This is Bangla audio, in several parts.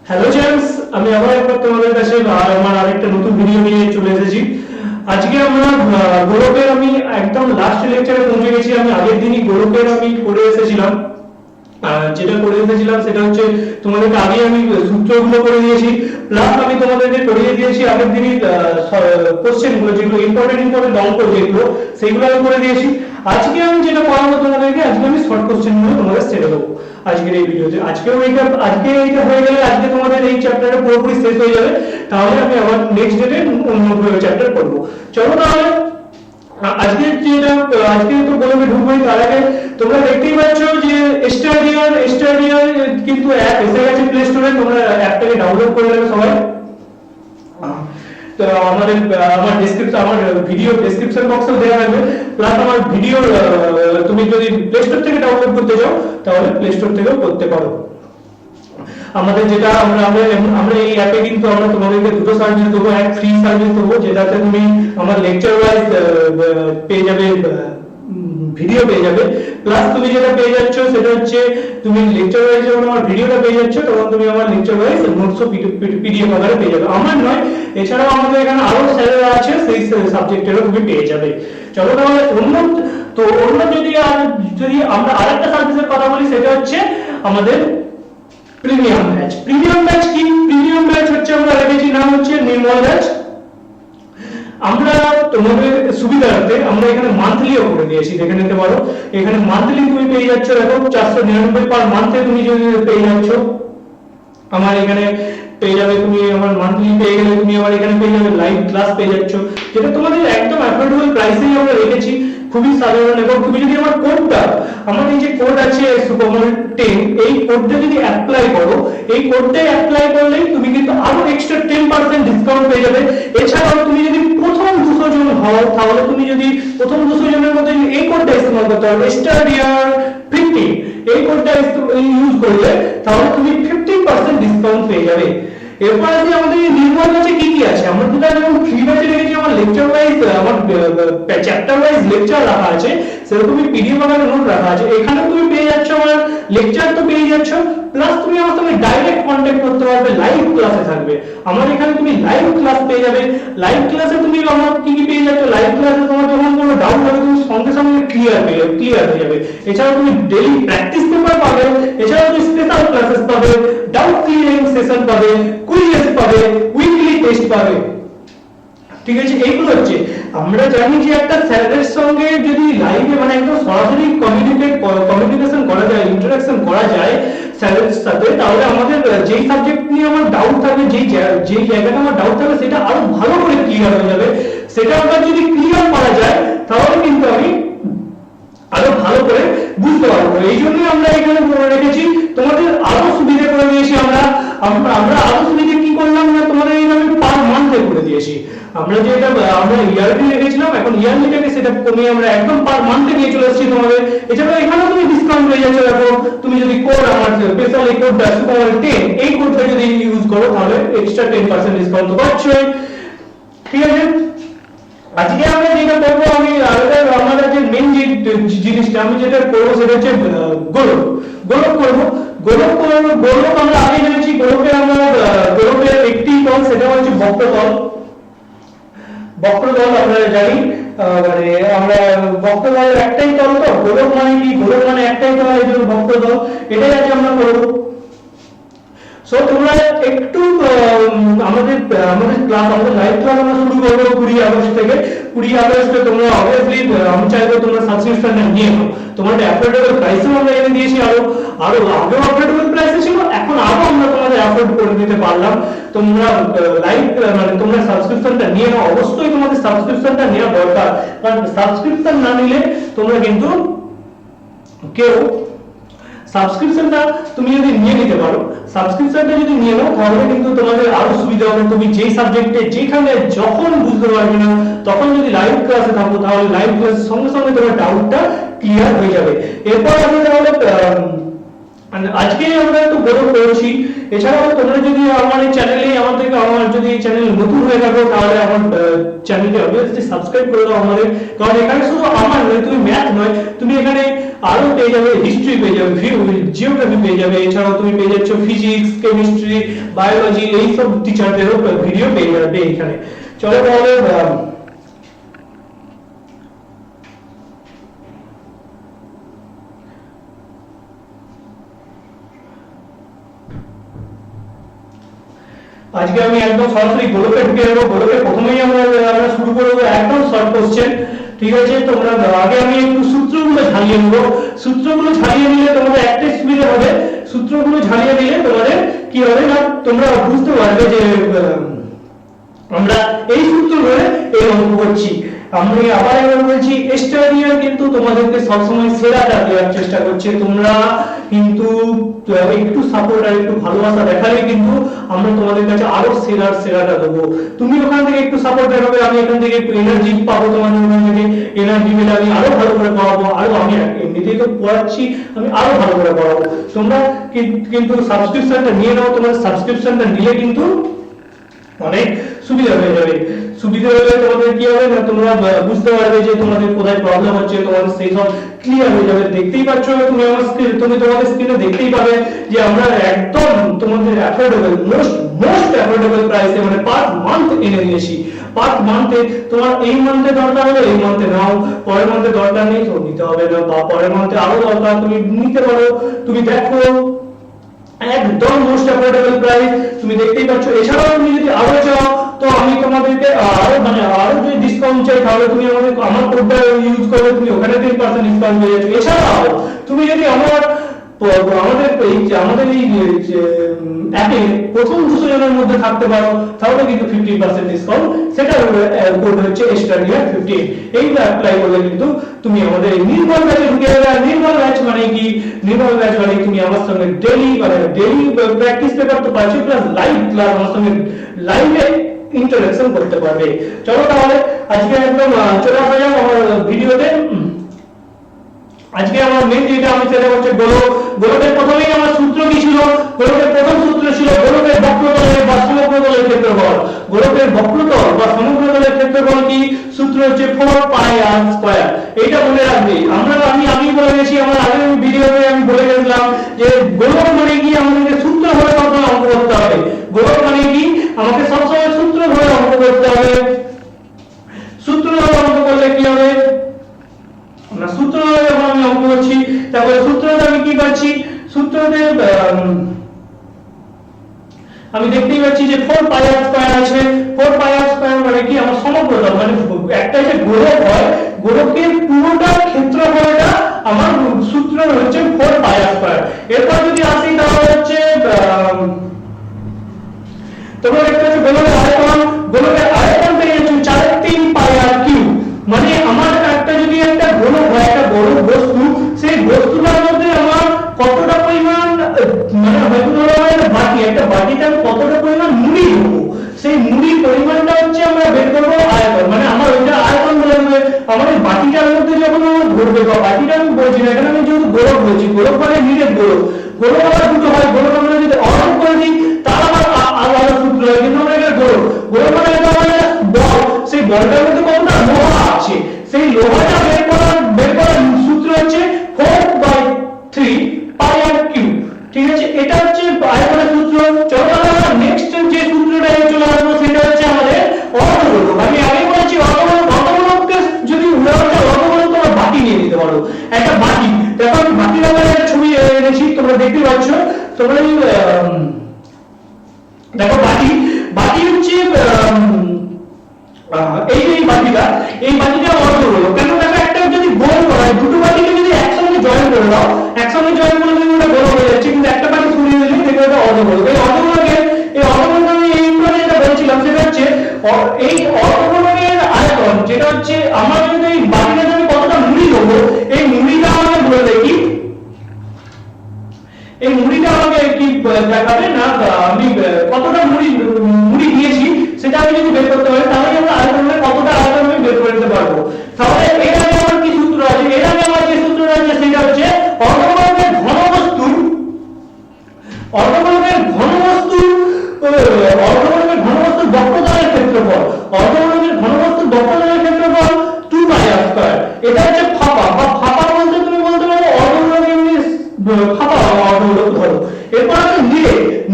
হ্যালো জেমস, আমি আবার একবার তোমাদের কাছে আমার আরেকটা নতুন ভিডিও নিয়ে চলে এসেছি। আজকে আমরা গোলকের আমি একদম লাস্ট লেকচারে পৌঁছে গেছি। আমি আগের দিনই গোলকের আমি করে এসেছিলাম। যেটা করে এসেছিলাম সেটা হচ্ছে তোমাদেরকে আগে আমি সূত্রগুলো করে দিয়েছি, প্লাস আমি তোমাদেরকে করিয়ে দিয়েছি আগের দিনই কোশ্চেনগুলো, যেগুলো ইম্পর্টেন্ট অঙ্ক যেগুলো, সেগুলো আমি করে দিয়েছি। আজকে আমি যেটা করাবো তোমাদেরকে, আজকে আমি শর্ট কোশ্চেনগুলো তোমাদের ছেড়ে দেবো আজকের এই ভিডিওতে। আজকে এইটা হয়ে গেলে আজকে তোমাদের এই চ্যাপ্টারটা পুরোপুরি শেষ হয়ে যাবে। তাহলে আমি আবার নেক্সট ডেটে অন্য চ্যাপ্টার করবো। চলো তাহলে আজকে যেটা, আজকে তো বলবে ঢুকবোই, তার আগে তোমরা দেখতেই পাচ্ছ যে স্টাডিয়ার কিন্তু অ্যাপ এসে গেছে প্লে স্টোরে। তোমরা অ্যাপটাকে ডাউনলোড করে নেবে সবাই। তো আমার ডেসক্রিপশন, আমার ভিডিও ডেসক্রিপশন বক্সেও দেওয়া থাকবে, প্লাস আমার ভিডিও তুমি যদি প্লে স্টোর থেকে ডাউনলোড করতে চাও তাহলে প্লে স্টোর থেকেও করতে পারো। আমাদের যেটা আমরা আমরা আমরা এই অ্যাপে কিন্তু আমরা তোমাদেরকে দুটো সার্ভিস দেবো। এক ফ্রি সার্ভিস দেবো যেটাতে তুমি আমার লেকচার ওয়াইজ পেয়ে যাবে, ভিডিও পেয়ে যাবে। প্লাস তুমি যেটা পেয়ে যাচ্ছ সেটা হচ্ছে তুমি লেকচার ওয়াইজ যখন আমার ভিডিওটা পেয়ে যাচ্ছ তখন তুমি আমার লেকচার ওয়াইজ নোটসও পিডিএফ আকারে পেয়ে যাবে। আমার নয়, এছাড়াও আমাদের এখানে আরো স্যারেরা আছে, সেই সাবজেক্টেরও তুমি পেয়ে যাবে। চলো তাহলে অন্য যদি আমরা আরেকটা সার্ভিসের কথা বলি, সেটা হচ্ছে আমাদের প্রিমিয়াম ব্যাচ। প্রিমিয়াম ব্যাচ কি? প্রিমিয়াম ব্যাচ হচ্ছে আমরা রেখেছি নাম হচ্ছে নির্মল ব্যাচ। আমরা তোমাদের সুবিধার্থে আমরা এখানে মান্থলিও করে দিয়েছি, দেখে নিতে পারো। এখানে মান্থলি তুমি পেয়ে যাচ্ছ, দেখো 499 পার মান্থে তুমি যদি পেয়ে যাচ্ছ আমার এখানে পেয়ে যাবে। তুমি আমার মান্থলি পেয়ে গেলে তুমি আমার এখানে পেয়ে যাবে লাইভ ক্লাস পেয়ে যাচ্ছ, যেটা তোমাদের একদম অ্যাফোর্ডেবল প্রাইসেই আমরা রেখেছি, খুবই সাধারণ। এবং তুমি যদি আমার কোডটা, আমার এই যে কোড আছে সুপারমল 10, এই কোডটা যদি অ্যাপ্লাই করো, এই কোডটা অ্যাপ্লাই করলেই তুমি কিন্তু আরো এক্সট্রা 10% ডিসকাউন্ট পেয়ে যাবে। এছাড়াও তুমি যদি প্রথম 200 জন হও, তাহলে তুমি যদি প্রথম 200 জনের মধ্যে এই কোডটা ইস্তেমাল করতে পারো, স্টাডিয়ার 50, এই কোডটা ইউজ করলে তাহলে তুমি 50% ডিসকাউন্ট পেয়ে যাবে। এরপর আছে আমাদের নির্ভর ব্যাচে কি কি আছে। আমরা যেটা যেমন ফ্রি ব্যাচে রেখেছি, আমার লেকচার ওয়াইজ, আমার চ্যাপ্টার ওয়াইজ লেকচার রাখা আছে, সেরকমই পিডিএফ আকারে নোট রাখা আছে। এখানে তুমি পেয়ে যাচ্ছ আমার লেকচার তো পেয়ে যাচ্ছ, প্লাস তুমি আমার সঙ্গে ডাইরেক্ট কন্টাক্ট করতে পারবে, লাইভ ক্লাসে থাকবে। আমার এখানে তুমি লাইভ ক্লাস পেয়ে যাবে। লাইভ ক্লাসে তুমি আমার কি কি পেয়ে যাচ্ছ, লাইভ ক্লাসে তোমার যখন কোনো ডাউট হবে তুমি সঙ্গে সঙ্গে ক্লিয়ার হয়ে যাবে। এছাড়াও তুমি ডেইলি প্র্যাকটিস পেপার পাবে, এছাড়াও তুমি স্পেশাল ক্লাসেস পাবে, ডাউট ক্লিয়ারিং সেশন পাবে, কুইজ পাবে, উইকলি টেস্ট পাবে। ঠিক আছে, এইগুলো হচ্ছে আমরা জানি যে একটা স্যারের সঙ্গে যদি লাইভে মানে একদম সরাসরি কমিউনিকেশন করা যায়, ইন্টারাকশন করা যায় স্যারের সাথে, তাহলে আমাদের যেই সাবজেক্ট নিয়ে আমার ডাউট থাকবে, যেই জায়গাটা আমার ডাউট থাকবে, সেটা আরো ভালো করে ক্লিয়ার হয়ে যাবে। সেটা আমরা যদি ক্লিয়ার করা যায় তাহলে কিন্তু আমি আরো ভালো করে বুঝতে পারবো। এই জন্যই আমরা এখানে রেখেছি, তোমাদের আরো সুবিধা করে দিয়েছি। আমরা আরো সুবিধা কি করলাম না, তোমাদের এইভাবে পার মান্থে করে দিয়েছি। আমরা যেটা আমরা ইয়ারলি রেখেছিলাম, এখন ইয়ারলিটাকে সেটা কমিয়ে আমরা একদম পার মান্থে নিয়ে চলে এসেছি তোমাদের। এছাড়া এখানেও তুমি ডিসকাউন্ট পেয়ে যাচ্ছ। দেখো তুমি যদি কোড আমার স্পেশাল এই কোডটা সুপারমল 10, এই কোডটা যদি ইউজ করো তাহলে এক্সট্রা 10% ডিসকাউন্ট তো পাচ্ছই। ঠিক আছে, আজকে আমরা যেটা করবো, আমি আমাদের যে মেইন যে জিনিসটা আমি যেটা করবো সেটা হচ্ছে গোলক আমরা আগে জেনেছি। গোলকের একটি তল, সেটা হচ্ছে বক্রতল। আমরা জানি, মানে আমরা বক্রতলের একটাই তল, তো গোলক মানে কি, গোলক মানে একটাই তল, এই জন্য বক্রতল। এটাই আজ আমরা করবো। সো তোমরা একটু আমাদের ক্লাস, আমাদের লাইভ ক্লাস আমরা শুরু করবো 20 আগস্ট থেকে। 20 আগস্টে তোমরা অবভিয়াসলি, আমি চাইবো তোমরা সাবস্ক্রিপশনটা নিয়ে নাও। তোমাদের অ্যাফোর্ডেবল প্রাইসেও আমরা এনে দিয়েছি, আরো আগেও অ্যাফোর্ডেবল প্রাইসে ছিল, এখন আরো আমরা তোমাদের অ্যাফোর্ড করে দিতে পারলাম। তোমরা লাইভ মানে তোমরা সাবস্ক্রিপশনটা নিয়ে নাও, অবশ্যই তোমাদের সাবস্ক্রিপশনটা নেওয়া দরকার, কারণ সাবস্ক্রিপশন না নিলে তোমরা কিন্তু কেউ সাবস্ক্রিপশনটা তুমি যদি নিয়ে নিতে পারো, সাবস্ক্রিপশনটা যদি নিয়ে নাও, তাহলে কিন্তু তোমাদের আরো সুবিধা হবে। তুমি যেই সাবজেক্টে যেখানে যখন বুঝতে পারবে না, তখন যদি লাইভ ক্লাসে থাকো, তাহলে লাইভ ক্লাসের সঙ্গে সঙ্গে তোমার ডাউটটা ক্লিয়ার হয়ে যাবে। এরপর আমি তাহলে আজকে আমরা একটু বড় করেছি। এছাড়াও তোমরা যদি আমার এই চ্যানেলে আমার যদি এই চ্যানেল নতুন হয়ে থাকো, তাহলে আমার চ্যানেলটি অবভিয়াসলি সাবস্ক্রাইব করে দাও আমাদের, কারণ এখানে শুধু আমার নয়, তুমি ম্যাথ নয়, তুমি এখানে আরো পেয়ে যাবে হিস্ট্রি, পেয়ে যাবে জিওগ্রাফি পেয়ে যাবে, এছাড়াও তুমি পেয়ে যাচ্ছ ফিজিক্স, কেমিস্ট্রি, বায়োলজি, এই সব টিচারদেরও ভিডিও পেয়ে যাবে এখানে। চলো তাহলে আজকে আমি একদম সরাসরি গোলকে ঢুকে যাবো। গোলকে প্রথমেই আমরা শুরু করবো একদম শর্ট কোশ্চেন, ঠিক আছে? তোমরা আগে আমি একটু সূত্রগুলো ঝালিয়ে নেবো। সূত্রগুলো ঝালিয়ে নিলে তোমাদের একটা সুবিধা হবে, সূত্রগুলো ঝালিয়ে নিলে তোমাদের কি হবে না, তোমরা বুঝতে পারবে যে আমরা এই সূত্র ধরে এই অঙ্ক করছি। আমি আবার একবার বলছি, এস্টাডিয়ার কিন্তু তোমাদেরকে সবসময় সেরাটা দেওয়ার চেষ্টা করছে। তোমরা কিন্তু একটু সাপোর্ট আর একটু ভালোবাসা দেখালে কিন্তু আমরা তোমাদের কাছে আরো সেরাটা দেবো। তুমি ওখান থেকে একটু সাপোর্ট দেখাবে, আমি এখান থেকে একটু এনার্জি পাবো, তোমাদের ওখান থেকে এনার্জি পেলে আমি আরো ভালো করে পড়াবো। আরো আমি এমনিতেই তো পড়াচ্ছি, আমি আরো ভালো করে পড়াবো। তোমরা কিন্তু সাবস্ক্রিপশনটা নিয়ে নাও। তোমাদের সাবস্ক্রিপশনটা নিলে কিন্তু অনেক সুবিধা হয়ে যাবে। সুবিধা হলে তোমাদের কি হবে না, তোমরা বুঝতে পারবে যে তোমাদের কোথায় প্রবলেম হচ্ছে, তোমাদের সেই সব ক্লিয়ার হয়ে যাবে। দেখতেই পাচ্ছ তুমি আমার স্ক্রিন, তুমি তোমাদের স্ক্রিনে দেখতেই পাবে যে আমরা একদম তোমাদের অ্যাফোর্ডেবল, মোস্ট অ্যাফোর্ডেবল প্রাইসে মানে পার মান্থ এনে দিয়েছি। পার মান্থে তোমার এই মান্থে দরকার হলে এই মান্থে নাও, পরের মান্থে দরকার নেই তো নিতে হবে না, বা পরের মান্থে আরো দরকার তুমি নিতে পারো। তুমি দেখো একদম মোস্ট অ্যাফোর্ডেবল প্রাইস, তুমি দেখতেই পাচ্ছ। এছাড়াও তুমি যদি আরো চাও তো আমি তোমাদেরকে আরো যদি ডিসকাউন্ট চাই তাহলে তুমি আমার কোডটা ইউজ করলে তুমি ওখানে 10% ডিসকাউন্ট পেয়ে যাচ্ছ। এছাড়াও তুমি যদি আমাদের এই অ্যাপে প্রথম 200 জনের মধ্যে থাকতে পারো তাহলে কিন্তু 50% ডিসকাউন্ট, সেটা কোড হচ্ছে এস্টাডিয়া 15। এইটা অ্যাপ্লাই করলে কিন্তু তুমি আমাদের এই নির্মল ব্যাচে ঢুকে যাবে। নির্মল ব্যাচ মানে কি? নির্মল ব্যাচ মানে তুমি আমার সঙ্গে ডেইলি প্র্যাকটিস পেপার তো পাচ্ছ, প্লাস লাইভ ক্লাস আমার সঙ্গে লাইভে ইন্টারঅ্যাকশন করতে পারবে। চলো তাহলে আজকে একদম চলে আসা যাক আমার ভিডিওতে। আজকে আমার মেইন যেটা আমি সেটা হচ্ছে গোলকের প্রথমেই আমার সূত্র কি ছিল? গোলকের প্রথম সূত্র ছিল গোলকের বক্রতলের বা সমগ্রতলের ক্ষেত্রফল। গোলকের বক্রতল বা সমগ্রতলের ক্ষেত্রফল কি? সূত্র হচ্ছে 4πr²। এইটা মনে রাখবে। আমি বলে গেছি আমার আগের ভিডিওতে, আমি বলে গেছিলাম যে গোলক মানে কি আমাদেরকে সূত্র ধরে সবসময় অঙ্ক করতে হবে। গোলক মানে কি আমাকে সবসময় সূত্র ধরে অঙ্ক করতে হবে। সূত্র ধরে অঙ্ক করলে কি হবে না, সূত্র যখন আমি অঙ্ক করছি তারপরে সূত্রতে আমি কি পাচ্ছি? সূত্রতে আমি দেখতেই পাচ্ছি যে 4πr² আছে। 4πr² মানে কি আমার সমগ্রতল, মানে একটা যে গোলক হয়, গোলকের পুরোটা ক্ষেত্রফলটা আমার সূত্র হচ্ছে 4πr²। এরপর যদি আসি তাহলে হচ্ছে তোমরা দেখতে পাচ্ছ গোলকের আয়তন। গোলকের আয়তন পেয়ে যাচ্ছ 4.3πr³। মানে আমার একটা গোলক হয়, একটা বড় বস্তু, সেই বস্তুটার মধ্যে আমার কতটা পরিমাণ মানে হয়তো ধরো একটা বাটি, একটা বাটিতে আমি কতটা পরিমাণ মুড়ি দেবো, সেই মুড়ির পরিমাণটা হচ্ছে আমরা বের করবো আয়তন। মানে আমার ওইটা আয়তন বলে দেবে। আমাদের বাটিটার মধ্যে যখন আমার ধরবে, বা বাটিটা আমি বলছি না, এখানে আমি যেহেতু গোলক বলছি, গোলক মানে নিরেট গোলক। গোলক আবার দুটো হয়, গোলক আমরা যদি অর্ধ করে দিই তার আবার আলাদা সূত্র হয়, কিন্তু আমরা এটা গোলক মানে এটা মানে বল, সেই বলটার মধ্যে কতটা লোহা আছে, সেই লোহাটা বের করার সূত্র হচ্ছে 4/3πr³। ঠিক আছে, এটা হচ্ছে আয়তনের সূত্র। চলো আমরা নেক্সট যে সূত্রটা চলে আসবো সেটা হচ্ছে আমাদের অর্ধগোলক। আমি আগে বলেছি অর্ধগোলককে যদি উদাহরণটা অর্ধগোলক তোমরা বাটি নিয়ে নিতে পারো। একটা বাটি, দেখো আমি বাটির আকারে একটা ছবি এনেছি, তোমরা দেখতে পাচ্ছ। তোমরা দেখো বাটি হচ্ছে এই বাটিটা অর্ধগোলক। কেন? দেখো একটা যদি গোল করা হয়, দুটো বাটিকে যদি একসঙ্গে জয়েন করে দাও, একসঙ্গে জয়েন করলে কিন্তু ওটা গোল হয়ে যাচ্ছে, কিন্তু একটা বাটি সরিয়ে দিলে দেখো এটা অর্ধগোলক। এই অর্ধগোলকের আমি এই যেটা বলছিলাম সেটা হচ্ছে এই অর্ধগোলকের আয়তন, যেটা হচ্ছে আমার যদি এই বাটিটাতে আমি কতটা মুড়ি দেবো, এই মুড়িটা আমাকে বলে দেখি, এই মুড়িটা আমাকে কি দেখাবে না, আমি কতটা মুড়ি দিয়েছি সেটা আমি যদি বের করতে পারি তাহলে আমরা আয়তনের কতটা আয়তন আমি বের করতে পারবো। তাহলে এর আগে আমার কি সূত্র আছে? এর আগে আমার যে সূত্রটা আছে সেটা হচ্ছে অর্ধগোলকের ঘনবস্তুর বক্রতলের ক্ষেত্রফল। অর্ধগোলকের ঘনবস্তুর বক্রতলের ক্ষেত্রফল 2πr²। এটা হচ্ছে ফাঁপা, বা ফাঁপা বলতে তুমি বলতে পারো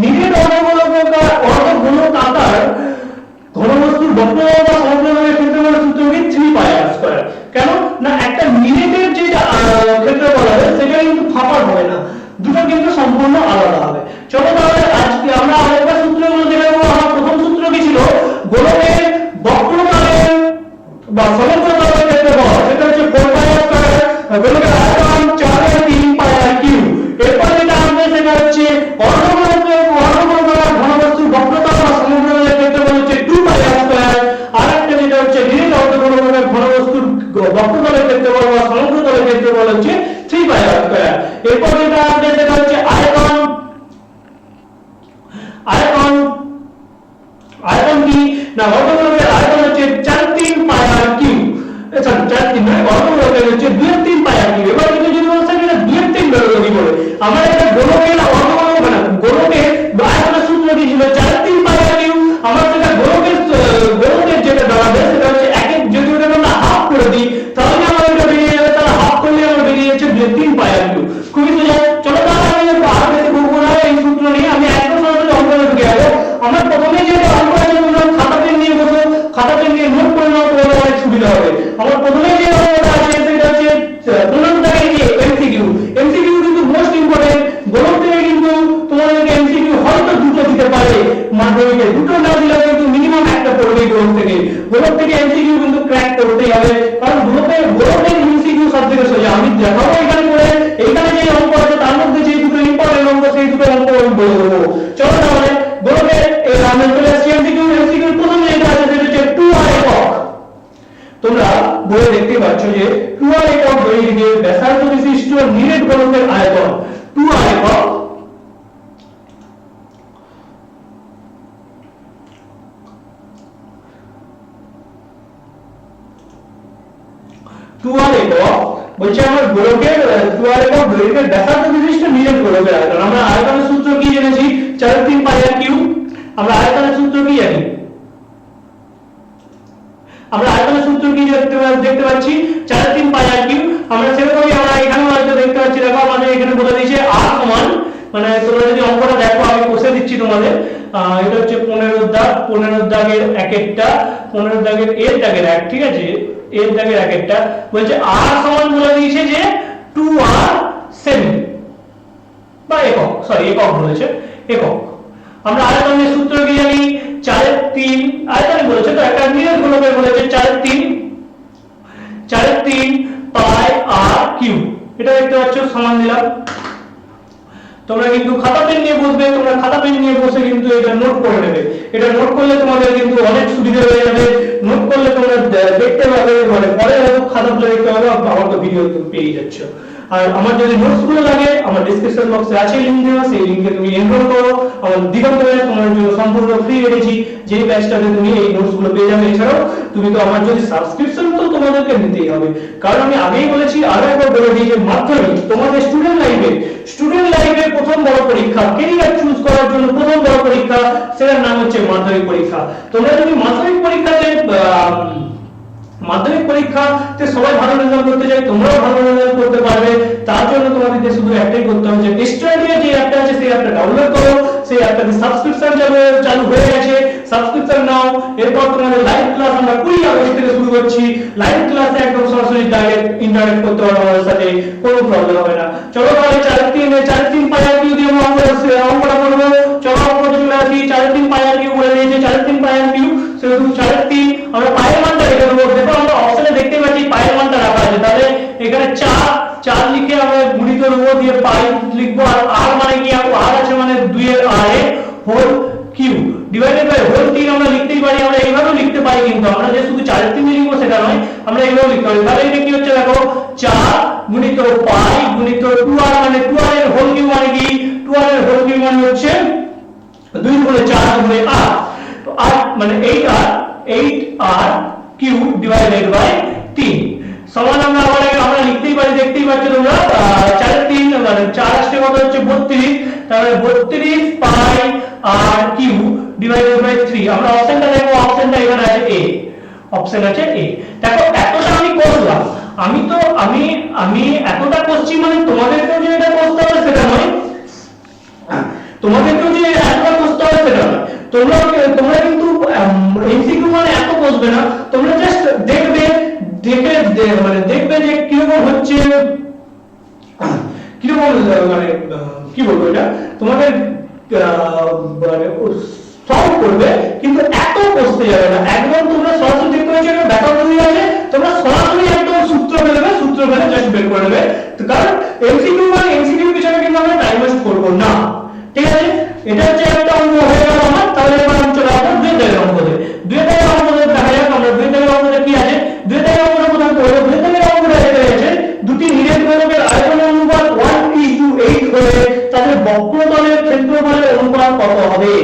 নিরেট অর্ধগোলকাকার ঘনবস্তুর বক্রতা বা সমগ্রভাবে ক্ষেত্রফলের সূত্র কি 3 পাই আর স্কয়ার। কেন না একটা নিরেটের যে ক্ষেত্রফল হবে সেটা কিন্তু ফাঁপা হবে না, দুটো কিন্তু সম্পূর্ণ আলাদা হবে। চলো তাহলে আজকে আমরা আরেকটা সূত্রগুলো দেখে নেব। আমার প্রথম সূত্র কি ছিল, গোলকের বক্রতলের বা সমগ্রতলের ক্ষেত্রফল, সেটা হচ্ছে 4 পাই আর স্কয়ার, গোলকের আয়তন 4 আর 3 পাই আর কিউব। এরপর যেটা আসবে সেটা হচ্ছে অর্ধগোলকাকার ঘনবস্তুর বক্রতল বা সমগ্রতলের ক্ষেত্রফল হচ্ছে 2 পাই আর স্কয়ার। আরেকটা যেটা হচ্ছে নিরেট অর্ধগোলকাকার ঘনবস্তুর বক্রতলের ক্ষেত্রফল বা সমগ্রতলের ক্ষেত্রফল হচ্ছে 3 পাই আর স্কয়ার। এরপর যেটা আসবে সেটা হচ্ছে আয়তন। আয়তন কি না, অর্ধগোলকের আয়তন হচ্ছে 4-3 পাই আর কিউব। সরি 4-3 নয়, অর্ধগোলকের হচ্ছে 2-3 পাই আর কিউব। এবার কিন্তু যদি বলছেন এটা 2-3 বেরোলো কি করে, আমরা এটা গোলকের অর্ধগোলক মানে গোলকের আয়তনের সূত্র কি ছিল 4-3 পাই আর কিউব। আমরা সেটা গোলকের যেটা দাঁড়াবে সেটা হচ্ছে যদি ওটা আমরা হাফ করে দিই তাহলে আমাদের এটা বেরিয়ে যাবে, তাহলে হাফ করলে আমরা বেরিয়ে যাচ্ছে 2-3 পাই আর কিউব। খুবই সোজা। চলো তাহলে আমি আর বেশি করব না এই সূত্র নিয়ে, আমি একদম সরাসরি অঙ্কনে ঢুকে যাবো। আমরা প্রথমে যে অঙ্ক আছে তোমরা খাতা পেন নিয়ে বসো, খাতা পেন নিয়ে নোট করে নাও, তোমাদের অনেক সুবিধা হবে। আমার প্রথমে যে অঙ্কটা আছে সেটা হচ্ছে 15 টাকা কি এমসিকিউ। এমসিকিউ কিন্তু মোস্ট ইম্পর্টেন্ট। গোলক থেকে কিন্তু তোমাদেরকে এমসিকিউ হয়তো দুটো দিতে পারে মাধ্যমিকে, দুটো না দিলে কিন্তু মিনিমাম একটা পড়বেই গোলক থেকে। গোলক থেকে এমসিকিউ কিন্তু ক্র্যাক করতেই হবে, কারণ গোলকের এমসিকিউ সবথেকে সোজা। আমি দেখাবো এখানে করে, এইখানে যে অঙ্ক আছে তার মধ্যে যে দুটো ইম্পর্টেন্ট অঙ্ক সেই দুটো অঙ্ক আমি বলে দেবো। চলো তাহলে গোলকের আমরা চলে আসছি এমসিকিউ। এমসিকিউ প্রথম যেটা আছে সেটা হচ্ছে 2 আর একক। তোমরা বইয়ে দেখতে পাচ্ছ যে 2 আর একক দৈর্ঘ্যের ব্যাসার্ধ বিশিষ্ট নিরেট গোলকের আয়তন 2 আর একক। বলছে আমার গোলকের 2 আর একক দৈর্ঘ্যের ব্যাসার্ধ বিশিষ্ট নিরেট গোলকের আয়তন। আমরা আয়তনের সূত্র কি জেনেছি 4-3 পাই আর কিউব। আমরা আয়তনের সূত্র কি জানি, আমরা আয়তনের সূত্র কি দেখতে পাচ্ছি 4-3 পাই আর কিউব। আমরা সেরকমই আমরা এখানে হয়তো দেখতে পাচ্ছি, দেখো আমাদের এখানে বলে দিয়েছে r সমান, মানে তোমরা যদি অঙ্কটা দেখো আমি কষে দিচ্ছি তোমাদের। এটা হচ্ছে 15 দাগ, 15 দাগের এক একটা, 15 দাগের এর দাগের এক, ঠিক আছে, এর দাগের এক একটা। বলছে r সমান বলে দিয়েছে যে 2r সেমি বা একক, সরি একক বলেছে, একক। আমরা আয়তনের সূত্র কি জানি 4-3, আয়তনে বলেছে তো একটা নিরেট গোলকের বলেছে 4-3 পাই আর কিউব। এটা দেখতে পাচ্ছ সমান দিলাম। তোমরা কিন্তু খাতা পেন নিয়ে বসবে, তোমরা খাতা পেন নিয়ে বসে কিন্তু এটা নোট করে নেবে। এটা নোট করলে তোমাদের কিন্তু অনেক সুবিধা হয়ে যাবে। নোট করলে তোমরা দেখতে পাবে, মানে পরে হয়তো খাতাগুলো দেখতে পাবে, আমার তো ভিডিও পেয়ে যাচ্ছ। আর আমার যদি নোটস গুলো লাগে আমার ডেসক্রিপশন বক্সে আছে লিংক দেওয়া, সেই লিংকে তুমি এনরোল করো। আমার দিগন্ত ব্যাচ তোমার জন্য সম্পূর্ণ ফ্রি রেখেছি, যে ব্যাচটাতে তুমি এই নোটস গুলো পেয়ে যাবে। এছাড়াও তুমি তো আমার যদি সাবস্ক্রিপশন তো তোমাদেরকে নিতেই হবে, কারণ আমি আগেই বলেছি, আরো একবার বলে দিই যে মাধ্যমিক তোমাদের স্টুডেন্ট লাইফে প্রথম বড় পরীক্ষা, ক্যারিয়ার চুজ করার জন্য প্রথম বড় পরীক্ষা, সেটার নাম হচ্ছে মাধ্যমিক পরীক্ষা। তোমরা যদি মাধ্যমিক পরীক্ষাতে সবাই ভালো রেজাল্ট করতে চাই, তোমরাও ভালো রেজাল্ট করতে পারবে। তার জন্য তোমাদেরকে শুধু একটাই করতে হবে যে স্টাডিয়া যে অ্যাপটা আছে সেই অ্যাপটা ডাউনলোড করো। সেই অ্যাপটাতে সাবস্ক্রিপশন চালু হয়ে গেছে, সাবস্ক্রিপশন নাও। এরপর তোমাদের লাইভ ক্লাস আমরা 20 আগস্ট থেকে শুরু করছি। লাইভ ক্লাসে একদম সরাসরি ডাইরেক্ট ইন্টারেক্ট করতে পারো আমাদের সাথে, কোনো প্রবলেম হবে না। চলো তাহলে 4-3 পাই আর কিউ দিয়ে অঙ্কটা করবো। চলো অঙ্কটা চলে আসি। 4-3 পাই আর কিউ বলে দিয়েছে, 4-3 পাই আর কিউ, সেহেতু 4-3 আমরা পায়ের মানটা রেখে দেবো। দেখো আমরা অপশনে দেখতে পাচ্ছি পায়ের মানটা রাখা আছে, তাহলে এখানে 4 লিখে আমরা গুণিত দেবো, দিয়ে পাই লিখবো। আর r মানে কি, r আছে মানে 2 এর r এ whole Q divided by whole 3 আমরা লিখতেই পারি। আমরা এইভাবেও লিখতে পারি, কিন্তু আমরা যে শুধু 4-3 লিখবো সেটা নয়, আমরা এইভাবেও লিখতে পারি। তাহলে এটা কি হচ্ছে দেখো 4 গুণিত পাই গুণিত 2r, মানে 2r এর হোল কিউ মানে কি, 2r এর হোল কিউ মানে হচ্ছে 2 গুণে 4 গুণে r, তো r মানে 8r কিউ ডিভাইডেড বাই 3 সমান আমরা লিখতেই পারি। দেখতেই পাচ্ছ তোমরা 4-3 মানে 4 আসছে কত হচ্ছে 32, তাহলে 32 পাই আর কিউ ডিভাইডেড বাই 3। আমরা অপশনটা দেখো, অপশনটা এখানে আছে এ, অপশন আছে এ। দেখো এতটা আমি করলাম, আমি এতটা করছি মানে তোমাদেরকেও যে এটা করতে হবে সেটা নয়। তোমাদেরকেও যে একবার বুঝতে হবে সেটা না, তোমরা তোমরা কিন্তু এমসিকিউ মানে এত বুঝবে না, তোমরা জাস্ট দেখবে, মানে দেখবে যে কিরকম হচ্ছে, কিরকম মানে কি বলবো এটা তোমাদের মানে সলভ করবে, কিন্তু এত বসতে যাবে না। একদম তোমরা সরাসরি দেখতে পাচ্ছ এটা ব্যাকআপ দিয়ে আছে, তোমরা সরাসরি একদম সূত্র ফেলবে, সূত্র ফেলে জাস্ট বের করে নেবে। তো কারণ এমসিকিউ মানে এমসিকিউ পিছনে কিন্তু আমরা টাইম ওয়েস্ট করব না, ঠিক আছে? এটা হচ্ছে একটা অঙ্ক হয়ে গেল আমার। তাহলে এবার আমি চলে আসবো দুই দাগের অঙ্কতে। দুই দাগের অঙ্কতে দেখা যাক আমরা দুই দাগের অঙ্কতে কি আছে। দুই দাগের অঙ্কটা প্রথমে করব। দুই দাগের অঙ্কটা এটা আছে, দুটি নিরেট গোলকের আয়তনের অনুপাত 1:8 হলে তাদের বক্রতলের ক্ষেত্রফলের অনুপাত কত হবে?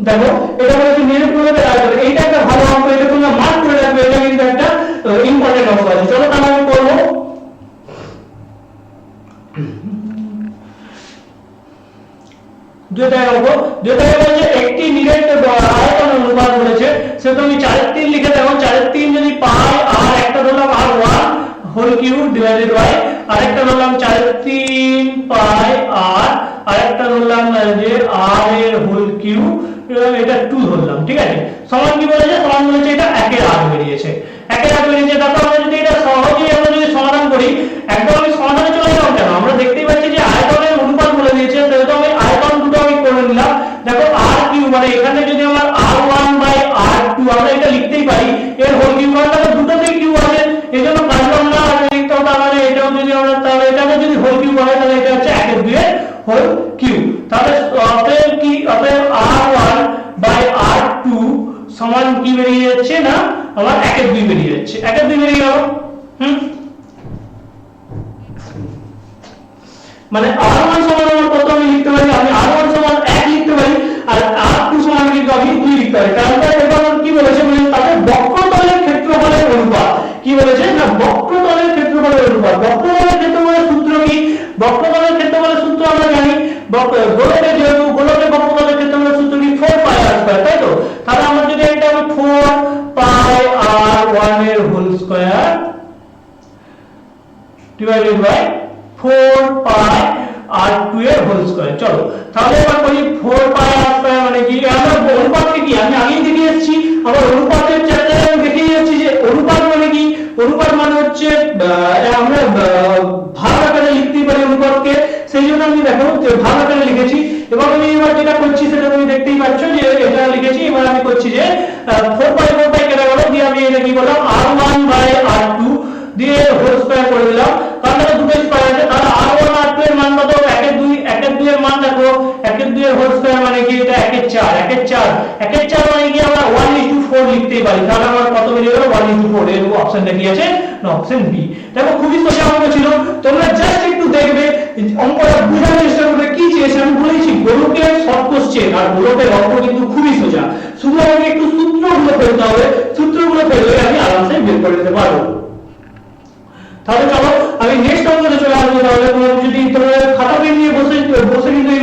দেখো এটা হচ্ছে নিরেট গোলকের আয়তন, এইটা একটা ভালো অঙ্ক, এটা তোমরা মার্ক করে রাখবে, এটা কিন্তু একটা ইম্পর্টেন্ট অঙ্ক আছে। চলো তাহলে আমি করব। একটি নিরেট আয়তন অনুপাত বলেছে, সেটা আমি 4/3 লিখে দেব। 4/3 যদি পাই আর একটা ধরলাম r1 whole cube divided by আরেকটা ধরলাম 4/3 পাই আর আরেকটা ধরলাম যে r এর হোল কিউব, এটা 2 ধরলাম, ঠিক আছে? সমান কি বলেছে? সমান বলেছে এটা 1 এর 8 বেরিয়েছে। 1 এর 8 বেরিয়েছে। তারপর আমরা যদি এটা সহজেই আমরা যদি সমাধান করি, একদম আমি সমাধানে চলে যাব কেন? আমরা দেখতেই পাচ্ছি যে আয়তনের অনুপাত বলে দিয়েছে, তাহলে তো আমি আয়তন দুটো আমি করে নিলাম। দেখো r কিউব মানে এখানে যদি আমার r1 বাই r2 আমরা এটা লিখতেই পারি, এর হোল কিউব মানে তাহলে দুটোতেই কিউব আছে, এজন্য কাটলাম না, আর লিখতে হবে। তাহলে এটাও যদি আমরা, তাহলে এটাকে যদি হোল কিউব হয় তাহলে এটা হচ্ছে 1 এর 2 এর হোল কিউব। তাহলে অতএব কি, অতএব r1 বাই r2 সমান কি বেরিয়ে যাচ্ছে না, আমার 1 এর 2 বেরিয়ে যাচ্ছে। 1 এর 2 বেরিয়ে গেল। মানে r1 সমান আমার কত আমি লিখতে পারি? আমি r1 সমান 1 লিখতে পারি, আর r2 সমান কিন্তু আমি 2 লিখতে পারি। কারণ এটা কি বলেছে? মানে তাদের বক্রতলের ক্ষেত্রফলের অনুপাত। কি বলেছে না, বক্রতলের ক্ষেত্রফলের অনুপাত। বক্রতলের ক্ষেত্রফলের সূত্র কি? বক্রতলের ক্ষেত্রফলের সূত্র আমরা জানি, গোলকের যেহেতু গোলকের বক্রতলের ক্ষেত্রফলের সূত্র কি 4 পাই r স্কয়ার, তাই তো? তাহলে আমরা যদি এটা 4 পাই r1 এর whole square divided by 4 pi r2 এর হোল স্কয়ার। চলো তাহলে এবার করি 4 পাই r স্কয়ার মানে কি? আমরা অনুপাতকে কি আমি আগেই দেখে এসেছি, আমরা অনুপাতের চ্যাপ্টারে আমি দেখে যাচ্ছি যে অনুপাত মানে কি? অনুপাত মানে হচ্ছে আমরা ভাগ আকারে লিখতে পারি অনুপাতকে, সেই জন্য আমি দেখো যে ভাগ আকারে লিখেছি। এবং আমি এবার যেটা করছি সেটা তুমি দেখতেই পাচ্ছ যে এটা লিখেছি। এবার আমি করছি যে 4 পাই কেটে গেল, দিয়ে আমি এটা কি করলাম r1 বাই r2 দিয়ে হোল স্কয়ার করে দিলাম। কারণ এটা দুটো স্কয়ার আছে, তাহলে r1 r2 এর মান কত? 1 এর 2, 1 এর 2 এর মান দেখো 1 এর 2 এর হোল স্কয়ার মানে কি? এটা 1 এর 4, 1 এর 4, 1 এর 4 মানে কি আমরা 1:4 লিখতেই পারি। তাহলে আমার কত বেরিয়ে গেল? 1:4। এর অপশনটা কি আছে না, অপশন বি। দেখো খুবই সোজা অঙ্ক ছিল, তোমরা জাস্ট একটু দেখবে অঙ্কটা বোঝার চেষ্টা করবে কি চেয়েছে। আমি বলেছি গোলকের শর্ট কোশ্চেন, আর গোলকের অঙ্ক কিন্তু খুবই সোজা, শুধু আমাকে একটু সূত্রগুলো ফেলতে হবে, সূত্রগুলো ফেললে আমি আরামসে বের করে দিতে পারবো। তাহলে চলো আমি নেক্সট অঙ্কতে চলে আসবো। তাহলে তোমরা যদি তোমাদের খাতা পেন নিয়ে বসে কিন্তু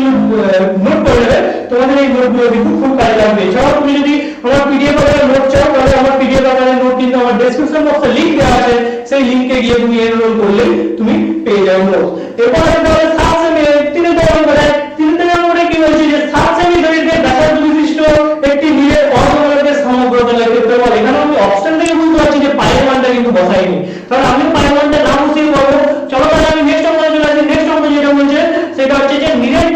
নোট করে নেবে, তোমাদের এই নোটগুলো কিন্তু খুব কাজে লাগবে। এছাড়াও তুমি যদি আমার পিডিএফ আকারে নোট চাও, তাহলে আমার পিডিএফ আকারে নোট কিন্তু আমার ডেসক্রিপশন বক্সে লিংক দেওয়া আছে, সেই লিংকে গিয়ে তুমি এনরোল করলে তুমি পেয়ে যাবে নোট। এরপর তাহলে 7 সেমি 3 দাগের অঙ্কটা কি বলছে যে 7 সেমি দৈর্ঘ্যের ব্যাসার্ধ বিশিষ্ট একটি নিরেট অর্ধগোলকের সমগ্রতলের ক্ষেত্রফল। এখানে আমি অপশন থেকে বুঝতে পারছি যে পায়ের মানটা কিন্তু বসাইনি, তাহলে আমি পায়ের মানটা না বসিয়ে পাবো। চলো তাহলে আমি নেক্সট অঙ্কে চলে আসি। নেক্সট অঙ্ক যেটা বলছে সেটা হচ্ছে যে নিরেট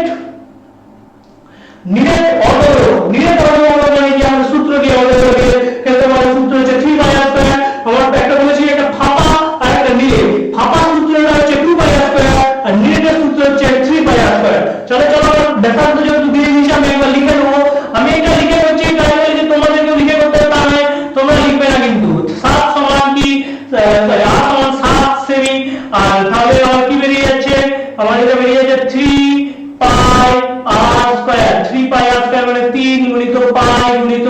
অর্ধগোলক মানে কি? আমরা সূত্র কি অর্ধগোলকের ক্ষেত্রফলের সূত্র হচ্ছে 3 পাই r স্কয়ার। আমরা একটা বলেছি একটা ফাঁপা আর একটা নিরেট। ফাঁপা সূত্রটা হচ্ছে 2 পাই r স্কয়ার আর নিরেটের সূত্র হচ্ছে 3 পাই r স্কয়ার। চলো ব্যাসার্ধ যেহেতু দিয়ে দিয়েছি আমি একবার লিখে নেবো। আমি এটা লিখে করছি তাই বলে যে তোমাদেরকেও লিখে করতে হবে তা নয়, তোমরা লিখবে না কিন্তু। 7 সমান কি r সমান 7 সেমি, আর তাহলে আমার কি বেরিয়ে যাচ্ছে? আমার এটা বেরিয়ে যাচ্ছে 3 পাই r স্কয়ার। 3 পাই r স্কয়ার মানে 3 গুণিত পাই গুণিত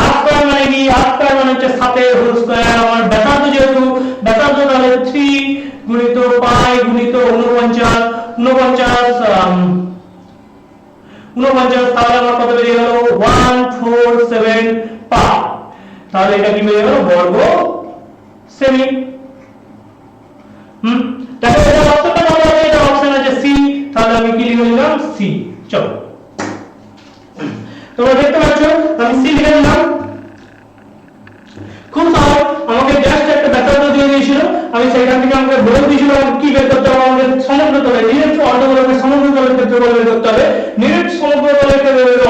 r স্কয়ার মানে কি? r স্কয়ার মানে হচ্ছে 7 এর হোল স্কয়ার। আমার ব্যাসার্ধ যেহেতু ব্যাসার্ধ, তাহলে 3 গুণিত পাই গুণিত 49, তাহলে আমার কত বেরিয়ে গেল? 147 পাই। তাহলে এটা কি বেরিয়ে গেল? বর্গ সেমি। দেখো এটা অপশনটা সি। চলো তোমরা দেখতে পাচ্ছ আমি সি লিখে দিলাম। খুব সহজ, আমাকে জাস্ট একটা ব্যাসার্ধ দিয়ে দিয়েছিল, আমি সেখান থেকে আমাকে বলে দিয়েছিল কি বের করতে হবে, আমাদের সমগ্র তলে নিরেট অর্ধগোলকের সমগ্র তলের ক্ষেত্রফল বের করতে হবে। নিরেট সমগ্র তলের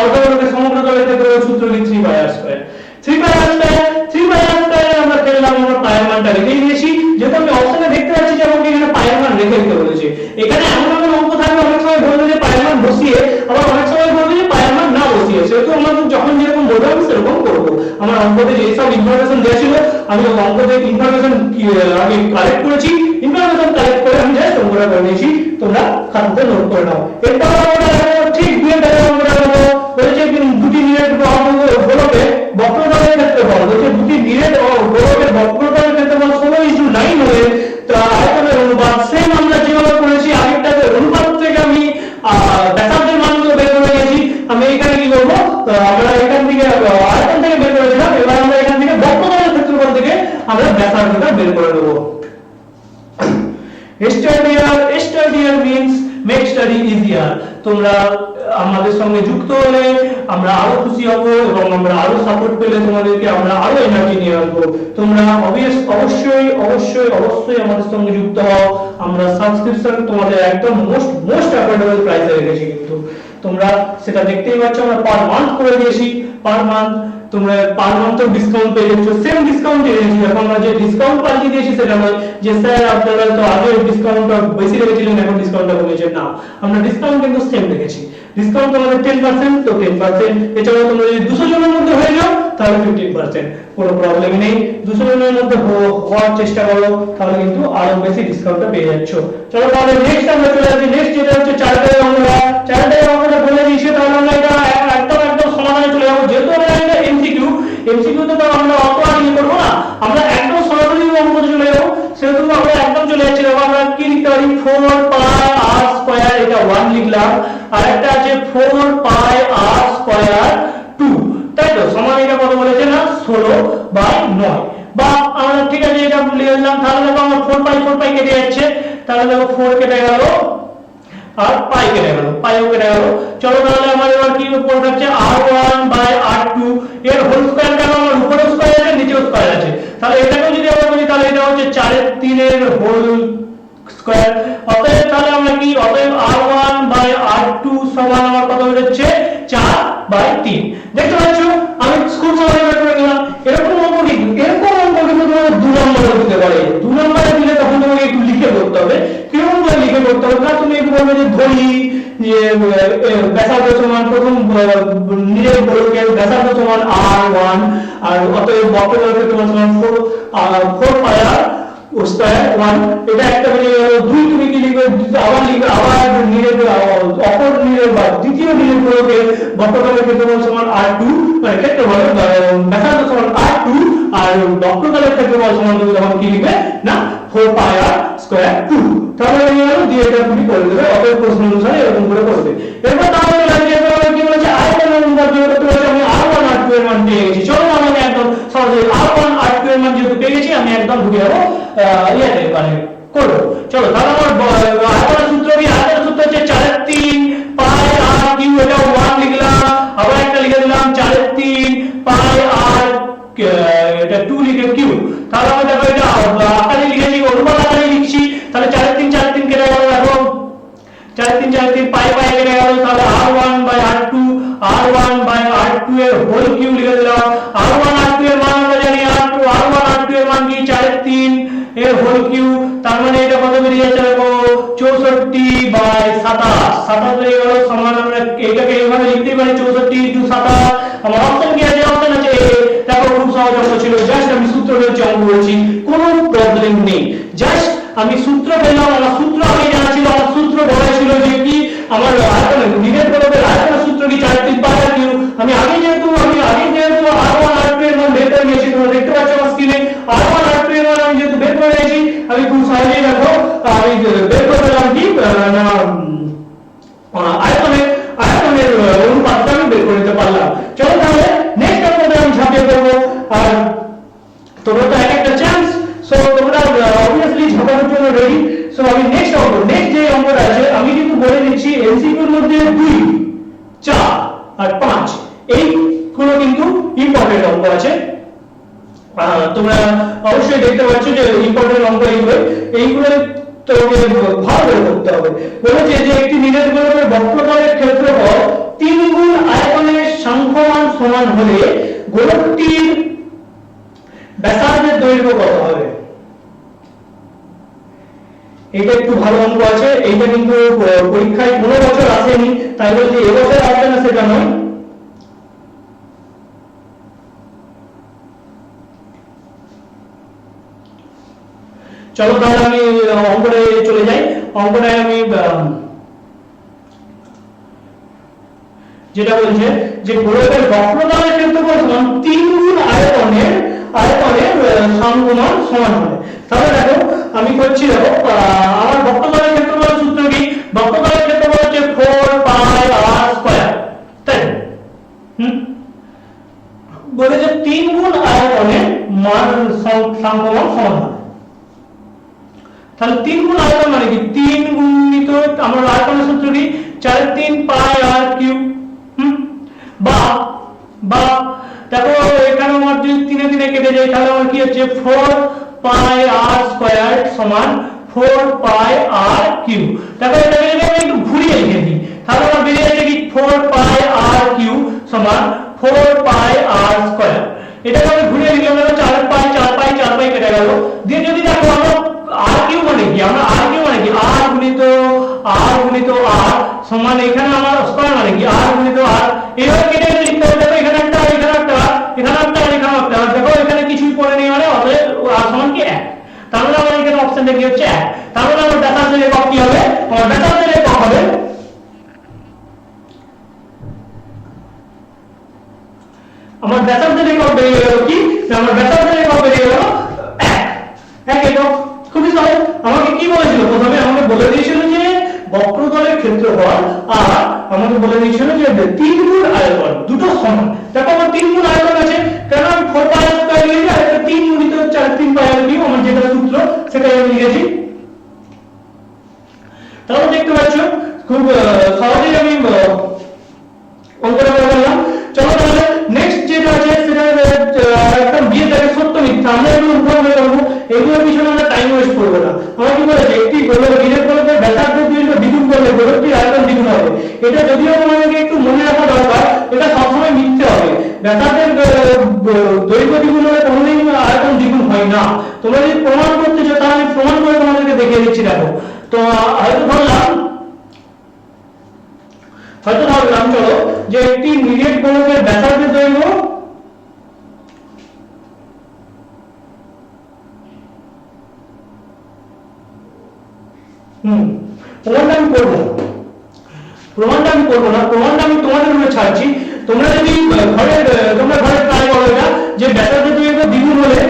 অর্ধগোলকের সমগ্র তলের ক্ষেত্রফল সূত্র কি 3/r²। 3/r² আমরা পেলাম, আমরা পায়ের মানটা রেখে দিয়েছি। যেহেতু আমি অপশনে দেখতে পাচ্ছি যে আমাকে এখানে পায়ের মান রেখে দিতে বলেছে। এখানে এমন এমন অঙ্ক থাকবে, অনেক সময় বলবে যে পায়ের মান বসিয়ে, আবার অনেক সময় বলবে যে পায়ের মান না বসিয়ে। সেহেতু আমরা যখন যেরকম বলবো আমি সেরকম করবো। আমার অঙ্কতে যে সব ইনফরমেশন দেওয়া ছিল, আমি অঙ্কতে ইনফরমেশন আমি কালেক্ট করেছি, ইনফরমেশন কালেক্ট করে আমি জাস্ট অঙ্কটা করে নিয়েছি। তোমরা খাতাতে নোট করে নাও। এরপর আমরা ঠিক দুই দাগে অঙ্কটা করব। বলেছে দুটি নিরেট গোলকে বক্রতলের ক্ষেত্রফল, বলছে দুটি নিরেট গোলকের বক্রতলের ক্ষেত্রফল 16:9 হলে আয়তনের অনুপাত সেম আমরা যেভাবে করেছি আগেরটাতে অনুপাত থেকে আমি ব্যাসার্ধের মানগুলো বের করে নিয়েছি। আমি এখানে কি করব, আমরা এখান থেকে আয়তন থেকে বের করেছিলাম, এবার আমরা এখান থেকে বক্রতলের ক্ষেত্রফল থেকে আমরা ব্যাসার্ধটা বের করে নেব। স্টাডিয়ার মিন্স মেক স্টাডি ইজিয়ার। তোমরা আমাদের সঙ্গে যুক্ত হলে আমরা আরো খুশি হব এবং আমরা আরো সাপোর্ট পেলে তোমাদেরকে আমরা আরো এনার্জি নিয়ে আসবো। তোমরা অবশ্যই অবশ্যই অবশ্যই আমাদের সঙ্গে যুক্ত হও। আমরা সাবস্ক্রিপশন তোমাদের একদম মোস্ট অ্যাফোর্ডেবল প্রাইসে রেখেছি, কিন্তু তোমরা সেটা দেখতেই পাচ্ছ আমরা পার মান্থ করে দিয়েছি। পার মান্থ তোমরা পার মান্থ ডিসকাউন্ট পেয়ে যাচ্ছ, সেম ডিসকাউন্ট দিয়েছি। এখন আমরা যে ডিসকাউন্ট পাল্টে দিয়েছি সেটা নয় যে স্যার আপনারা তো আগে ডিসকাউন্টটা বেশি রেখেছিলেন এখন ডিসকাউন্টটা কমেছে, না, আমরা ডিসকাউন্ট কিন্তু সেম রেখেছি। ডিসকাউন্ট তোমাদের 10%, তো 10%। এছাড়াও তোমরা যদি 200 জনের মধ্যে হয়ে যাও তাহলে 15%, কোনো প্রবলেম নেই। 200 জনের মধ্যে হওয়ার চেষ্টা করো, তাহলে কিন্তু আরো বেশি ডিসকাউন্টটা পেয়ে যাচ্ছ। চলো তাহলে নেক্সট আমরা চলে আসি। নেক্সট যেটা হচ্ছে চারটায় অঙ্কটা বলে দিয়েছি, তাহলে আমরা এটা একদম সমাধানে চলে যাবো। যেহেতু আমরা এটা এমসিকিউ তো আমরা অত আর ইয়ে করবো না, আমরা একদম সরাসরি অঙ্কতে চলে যাবো। সেহেতু আমরা একদম চলে যাচ্ছি। আমরা কি লিখতে পারি, 4πr², এটা 1 লিখলাম, আর একটা আছে 4πr², তাই তো সমান এটা কত বলেছে না 16/9। বা আমরা ঠিক আছে এটা লিখে দিলাম। তাহলে দেখো আমার 4π কেটে যাচ্ছে, তাহলে দেখো 4 কেটে গেল আর পাই কেটে গেল, পাইও কেটে গেল। চলো তাহলে আমার এবার কি পড়ে থাকছে r1/r2 এর হোল স্কয়ার। কেন আমার উপরে স্কয়ার আছে নিচেও স্কয়ার আছে, তাহলে এটাকেও যদি আমরা বলি তাহলে এটা হচ্ছে 4/3 এর হোল স্কয়ার। অতএব তাহলে আমরা কি, অতএব r1/r2 সমান আমার কত হচ্ছে 4/3। দেখতে পাচ্ছ আমি খুব সহজে বের করে নিলাম। এরকম অঙ্ক কিন্তু তোমাদের 2 নম্বরে দিতে পারে। 2 নম্বরে দিলে তখন তোমাকে একটু লিখে করতে হবে। কিরকম করে লিখে করতে হবে, না তুমি একটু বলবে যে ধরি যে ব্যাসার্ধ সমান প্রথম নিরেট গোলকের ব্যাসার্ধ সমান r1, আর অতএব বক্রতলের ক্ষেত্রফল সমান 4πr²1। এটা একটা হয়ে গেল। 2 তুমি কি লিখবে, আবার লিখবে আবার নিরেট অপর নিরেট বা দ্বিতীয় নিরেট গোলকের বক্রতলের ক্ষেত্রফল সমান r2, মানে ক্ষেত্রফল ব্যাসার্ধ সমান r2 আর বক্রতলের ক্ষেত্রফল সমান তুমি তখন কি লিখবে না 4πr²2। তাহলে এই হলো দিয়ে এটা তুমি করে দেবে। অতএব প্রশ্ন অনুসারে এরকম করে করবে। এরপর তাহলে লাগবে কি বলেছে আয়তনের অনুপাত বের করতে বলেছে। আমি r1 r2 এর মান পেয়ে গেছি। চলো আমাকে একদম সহজে r1 r2 এর মান যেহেতু পেয়ে গেছি আমি একদম ঢুকে যাব ইয়াতে, মানে করব। চলো তাহলে আমার আয়তনের সূত্র হচ্ছে 4/3 পাই r কিউ, এটা 1 লিখলাম, আবার একটা লিখে দিলাম 4/3 পাই r এটা 2 লিখে কিউ। তাহলে আমি দেখো এটা আকারে লিখেছি, অনুপাত আকারে লিখছি। তাহলে 4/3 কেটে গেল, দেখো 4/3 পাই কেটে গেল। তাহলে r1/r2 এর হোল কিউ লিখে দিলাম। r1 r2 এর মান আমরা জানি r1 r2 এর মান কি 4/3 এর হোল কিউ। তার মানে এটা কত বেরিয়ে যাচ্ছে দেখো 64/27 বেরিয়ে গেল। সমান আমরা এটাকে এইভাবে লিখতে পারি 64 * 27। আমার অপশন কি আছে, অপশন আছে এ। দেখো খুব সহজ অঙ্ক ছিল, জাস্ট আমি সূত্র ধরে অঙ্ক করেছি, কোনো প্রবলেম নেই। জাস্ট আমি সূত্র পেলাম, আমার সূত্র আমি জানা ছিল, আমার সূত্র বলা ছিল যে কি আমার আয়তন নিরেট গোলকের আয়তনের সূত্র কি 4/3 পাই r কিউ। আমি আগে যেহেতু r1 r2 এর মান বের করে নিয়েছি, তোমরা দেখতে পাচ্ছ আমার স্ক্রিনে r1 r2 এর মান আমি যেহেতু বের করে নিয়েছি, আমি খুব সহজেই দেখো আমি বের করে পেলাম কি না আয়তনের অনুপাতটা আমি বের করে নিতে পারলাম। চলো তাহলে নেক্সট অঙ্কটা আমি ঝাঁপিয়ে পড়বো। আর তোমরা তো একটা চান্স, সো তোমরা অবভিয়াসলি ঝাঁপানোর জন্য রেডি। সো আমি নেক্সট যে অঙ্কটা আছে আমি কিন্তু বলে দিচ্ছি এমসিকিউর মধ্যে 2, 4 আর 5 এইগুলো কিন্তু ইম্পর্টেন্ট অঙ্ক আছে। তোমরা অবশ্যই দেখতে পাচ্ছ যে ইম্পর্টেন্ট অঙ্ক এইগুলো তোমাকে ভালো করে করতে হবে। বলেছে যে একটি নিরেট গোলকের বক্রতলের ক্ষেত্রফল 3 গুণ আয়তনের সংখ্যমান সমান হলে গোলকটির ব্যাসার্ধের দৈর্ঘ্য কত হবে? এটা একটু ভালো অঙ্ক আছে, এইটা কিন্তু পরীক্ষায় কোনো বছর আসেনি, তাই বলে যে এবছর আসবে না সেটা নয়। চলো তাহলে আমি অঙ্কটা চলে যাই। অঙ্কটায় আমি যেটা বলছে যে গোলকের বক্রতলের ক্ষেত্রফল সমান 3 গুণ আয়তনের সংখ্যমান সমান হবে। তাহলে দেখো আমি করছি, দেখো আমার বক্রতলের ক্ষেত্রফল সূত্র কি? বক্রতলের ক্ষেত্রফল হচ্ছে 4 পাই r স্কয়ার, তাই বলেছে 3 গুণ আয়তনের সংখ্যমান সমান হবে। তাহলে 3 গুণ আয়তন মানে কি? 3 গুণিত আমরা আয়তনের সূত্র কি? 4 3 পাই r কিউব। বা দেখো এখানে আমার যদি 3 এ 3 কেটে যায় তাহলে আমার কি হচ্ছে 4 পাই r স্কয়ার সমান 4 পাই r কিউব। দেখো এটাকে যদি আমি একটু ঘুরিয়ে লিখে দিই তাহলে আমার বেরিয়ে যাচ্ছে কি 4 পাই r কিউব সমান 4 পাই r স্কয়ার। এটাকে আমি ঘুরিয়ে লিখলাম, দেখো 4 পাই কেটে গেল। দিয়ে যদি দেখো আমরা r কিউব মানে কি? আমরা r কিউব মানে কি? r গুণিত r সমান এখানে আমার স্কয়ার মানে কি? r গুণিত r। এইভাবে কেটে লিখতে হবে। দেখো এখানে একটা দেখো এখানে কিছুই পড়ে নেই, মানে অতএব r সমান কি 1। তাহলে আমার এখানে অপশনটা কি হচ্ছে 1। তাহলে আমার ব্যাসার্ধের একক কি হবে? আমার ব্যাসার্ধের একক হবে বেরিয়ে গেল কি? আমার ব্যাসার্ধের একক বেরিয়ে গেল 1 একক। খুবই সহজ। আমাকে কি বলেছিল প্রথমে? আমাকে বলে দিয়েছিল যে বক্রতলের ক্ষেত্রফল আর আমাকে বলে দিয়েছিল যে 3 গুণ আয়তন দুটো সমান। দেখো আমার 3 গুণ আয়তন আছে, কারণ আমি 4 পাই স্কয়ার লিখেছি আর এটা 3 গুণিত 4 3 পাই আর কিউব, আমার যেটা সূত্র সেটাই আমি লিখেছি। তাহলে দেখতে পাচ্ছ খুব সহজেই আমি অঙ্কটা করে ফেললাম। চলো তাহলে নেক্সট যেটা আছে সেটা একটা দিয়ে থাকে সত্য মিথ্যা। আমরা এগুলো উদাহরণ করব, এগুলোর পিছনে আমরা টাইম ওয়েস্ট করব না। আমরা কি বলেছে একটি গোলক নিরেট গোলকের ব্যাসার্ধ দ্বিগুণ করলে গোলকটির আয়তন দ্বিগুণ হবে। এটা যদিও আমাদেরকে একটু মনে রাখা দরকার, এটা সবসময় মিথ্যে হবে। ব্যাসার্ধের দৈর্ঘ্য দ্বিগুণ হলে কোনোদিন আয়তন দ্বিগুণ হয় না। তোমরা যদি প্রমাণ করতে চাও তাহলে আমি প্রমাণ করে তোমাদেরকে দেখিয়ে দিচ্ছি। দেখো তো হয়তো ধরলাম চলো যে একটি নিরেট গোলকের ব্যাসার্ধের দৈর্ঘ্য প্রমাণটা আমি করবো না, প্রমাণটা আমি তোমাদের উপরে ছাড়ছি। তোমরা যদি তোমরা ঘরে ট্রাই করো এটা, যে ব্যাসার্ধের দৈর্ঘ্য দ্বিগুণ করলে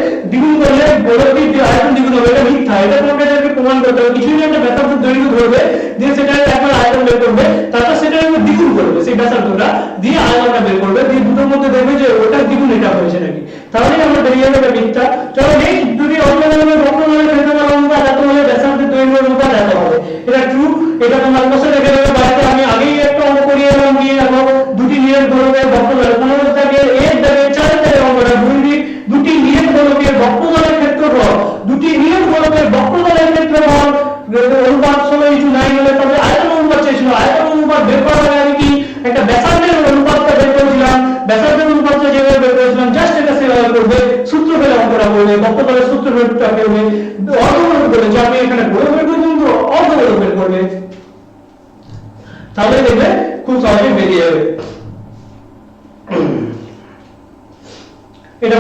গোলকটির আয়তন দ্বিগুণ হবে। এটা মিথ্যা, এটা তোমাদেরকে প্রমাণ করতে হবে। কিছুই একটা ব্যাসার্ধের দৈর্ঘ্য ধরবে, দিয়ে সেটা একবার আয়তন বের করবে, তারপর সেটা দ্বিগুণ করবে সেই ব্যাসার্ধটা দিয়ে আয়তনটা বের করবে, দিয়ে দুটোর মধ্যে দেখবে যে ওটা দ্বিগুণ এটা হয়েছে নাকি, তাহলে আমরা বেরিয়ে যাবে মিথ্যা। চলো নেক্সট, যদি অন্য ধরনের বক্রতলের ক্ষেত্রফল অনুপাত এত হলে ব্যাসার্ধের দৈর্ঘ্য অনুপাত এত হবে। এটা ট্রু, এটা তোমরা বসে দেখে নেবে বাড়িতে। আমি আগেই একটা অঙ্ক করিয়ে এলাম, দিয়ে দেখো দুটি নিরেট গোলকের বক্রতলের 15 থেকে 1 থেকে 4 থেকে অঙ্কটা দুটি নিরেট গোলকের বক্রতলের ক্ষেত্রফল অনুপাত 16:9 হলে তবে আয়তন অনুপাত চেয়েছিল। আয়তন অনুপাত বের করার আগে আমি কি একটা ব্যাসার্ধের অনুপাতটা বের করেছিলাম, ব্যাসার্ধের অনুপাতটা যেভাবে বের করেছিলাম জাস্ট এটা সেভাবে করবে, সূত্র ফেলে অঙ্কটা করবে, বক্রতলের সূত্র ফেলটা করবে, অর্ধগোলক বলে যে আমি এখানে গোলক বের করে দেব, অর্ধগোলক বের করবে, তাহলে দেখবে খুব সহজে বেরিয়ে যাবে। এটা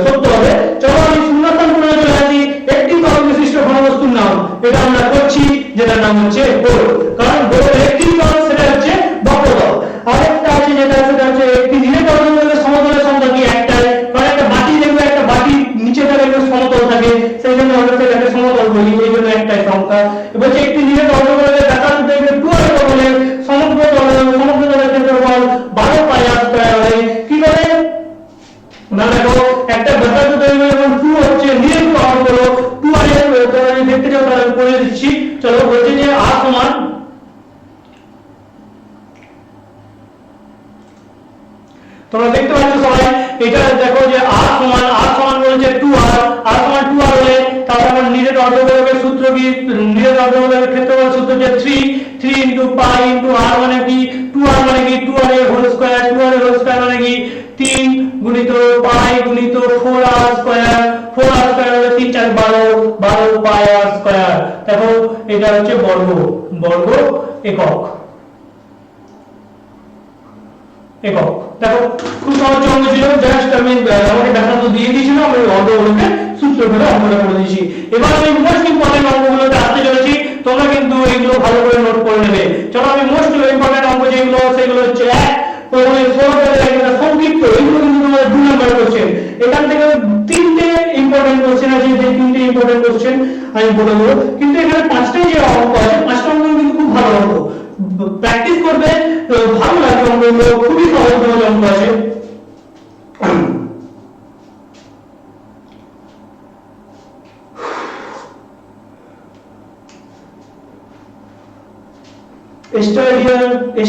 সত্য হবে। চলো আমি শূন্যস্থান পূরণে চলে আসি। একটি তরল বিশিষ্ট ঘনবস্তুর নাম, এটা আমরা করছি, যেটার নাম হচ্ছে গোলক। কারণ গোলকের একটি তরল সেটা হচ্ছে বক্রতল। আরেকটা আছে যেটা সেটা হচ্ছে একটি নিরেট অর্ধগোলকের সমতলের সংখ্যা কি একটাই। কারণ একটা বাটি দেখবে, একটা বাটি নিচেটা দেখবে সমতল থাকে, সেই জন্য আমরা সেটাকে সমতল বলি, এই জন্য একটাই সংখ্যা। বলছে একটি নিরেট অর্ধগোলকের ব্যাসার্ধ দেখবে 2 হলে সমগ্র তলের ক্ষেত্রফল 12 পাই r স্কয়ার হয়। কি করে না, দেখো একটা ব্যাসার্ধ দৈর্ঘ্য এবং 2 হচ্ছে নিরেট অর্ধগোলক, 2 আর দেখতে যাও তাহলে করে দিচ্ছি। চলো বলছে যে r সমান অর্ধগোলকের ক্ষেত্রফল সূত্র যে 3 ইনটু পাই ইনটু r মানে কি 2r মানে কি 2r এর হোল স্কয়ার 2r এর হোল স্কয়ার মানে কি 3 গুণিত পাই গুণিত 4r স্কয়ার 4r স্কয়ার হলো 3 4 12 12 পাই r স্কয়ার। দেখো এটা হচ্ছে বর্গ বর্গ একক একক। দেখো খুব সহজ অঙ্ক ছিল, জাস্ট আমি আমাকে ব্যাখ্যা তো দিয়ে দিয়েছিল, আমি অঙ্কগুলোকে সূত্র করে অঙ্কটা করে দিয়েছি। এবার আমি মোস্ট ইম্পর্টেন্ট অঙ্কগুলোতে আসতে চলেছি, তোমরা কিন্তু এগুলো ভালো করে নোট করে নেবে। চলো আমি মোস্ট ইম্পর্টেন্ট অঙ্ক যেগুলো সেগুলো হচ্ছে এক প্রথমে একটা সংক্ষিপ্ত, এগুলো কিন্তু তোমাদের 2 নাম্বার কোশ্চেন। এখান থেকে তিনটে ইম্পর্টেন্ট কোশ্চেন আছে, যে তিনটে ইম্পর্টেন্ট কোশ্চেন আমি বলে দেবো, কিন্তু এখানে পাঁচটাই যে অঙ্ক আছে পাঁচটা অঙ্ক কিন্তু খুব ভালো অঙ্ক, প্র্যাকটিস করবে ভালো লাগবে অঙ্কগুলো, খুবই সহজ সহজ অঙ্ক আছে।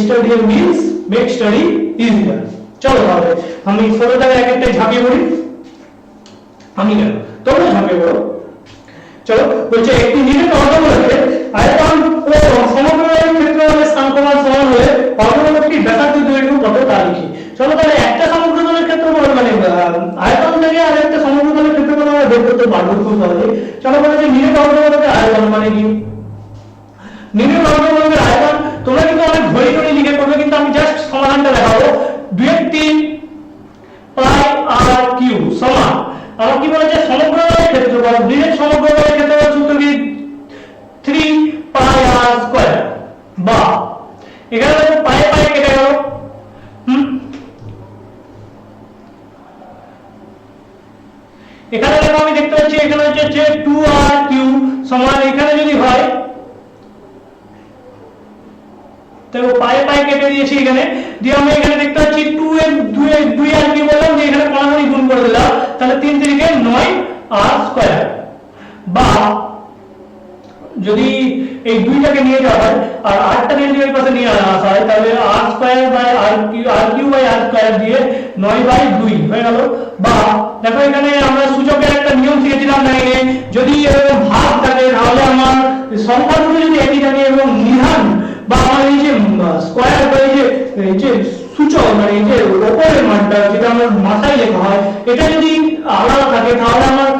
Study means make study easier। চলো তাহলে আমি ছোটটাকে এক একটা ঝাঁপিয়ে পড়ি, আমি কেন তোমরা ঝাঁপিয়ে পড়ো। চলো বলছে একটি নির্দিষ্ট অর্ধগোলকের আয়তন ও সমগ্রের ক্ষেত্রফলের স্থানকমান সমান হলে অর্ধগোলকটির ব্যাসার্ধ দৈর্ঘ্য কত তা লিখি। চলো তাহলে একটা সমগ্রতলের ক্ষেত্রফল মানে আয়তন থেকে আরেকটা সমগ্রতলের ক্ষেত্রফল আমরা বের করতে পারবো খুব সহজে। চলো বলে যে নির্দিষ্ট অর্ধগোলকের আয়তন মানে কি, নির্দিষ্ট অর্ধগোলকের আয়তন তোমরা কিন্তু অনেক ঘড়ি ঘড়ি লিখে করবে, কিন্তু আমি জাস্ট সমাধানটা দেখাবো। 2/3 পাই আর কিউ সমান, আমার কি বলেছে সমগ্রতলের ক্ষেত্রফল, নির্দিষ্ট সমগ্রতলের ক্ষেত্রফল সূত্র কি 3 পাই আর স্কয়ার, বা এখানে দেখো পাই পাই কেটে গেল, এখানে দেখো আমি দেখতে পাচ্ছি এখানে হচ্ছে 2r কিউ সমান, এখানে যদি হয় দেখো পাই পাই কেটে দিয়েছি এখানে, দিয়ে আমি এখানে দেখতে পাচ্ছি 2 আর কি বললাম যে এখানে কোণাকুণি গুণ করে দিলাম, তাহলে 3 3 9 আর স্কয়ার, বা যদি এই দুইটাকে নিয়ে যাওয়া হয় আর আরটা নেগেটিভ পাশে নিয়ে আসা হয়, তাহলে r square by r Q by r square দিয়ে 9/2 হয়ে গেল। বা দেখো এখানে আমরা সূচকের একটা নিয়ম শিখেছিলাম না, যদি এরকম ভাগ থাকে তাহলে আমার সংখ্যাগুলো যদি একই থাকে এবং নিধান বা আমার এই যে স্কয়ার বা এই যে সূচক মানে এই যে উপরের মানটা যেটা আমার মাথায় লেখা হয় এটা যদি আলাদা থাকে তাহলে আমার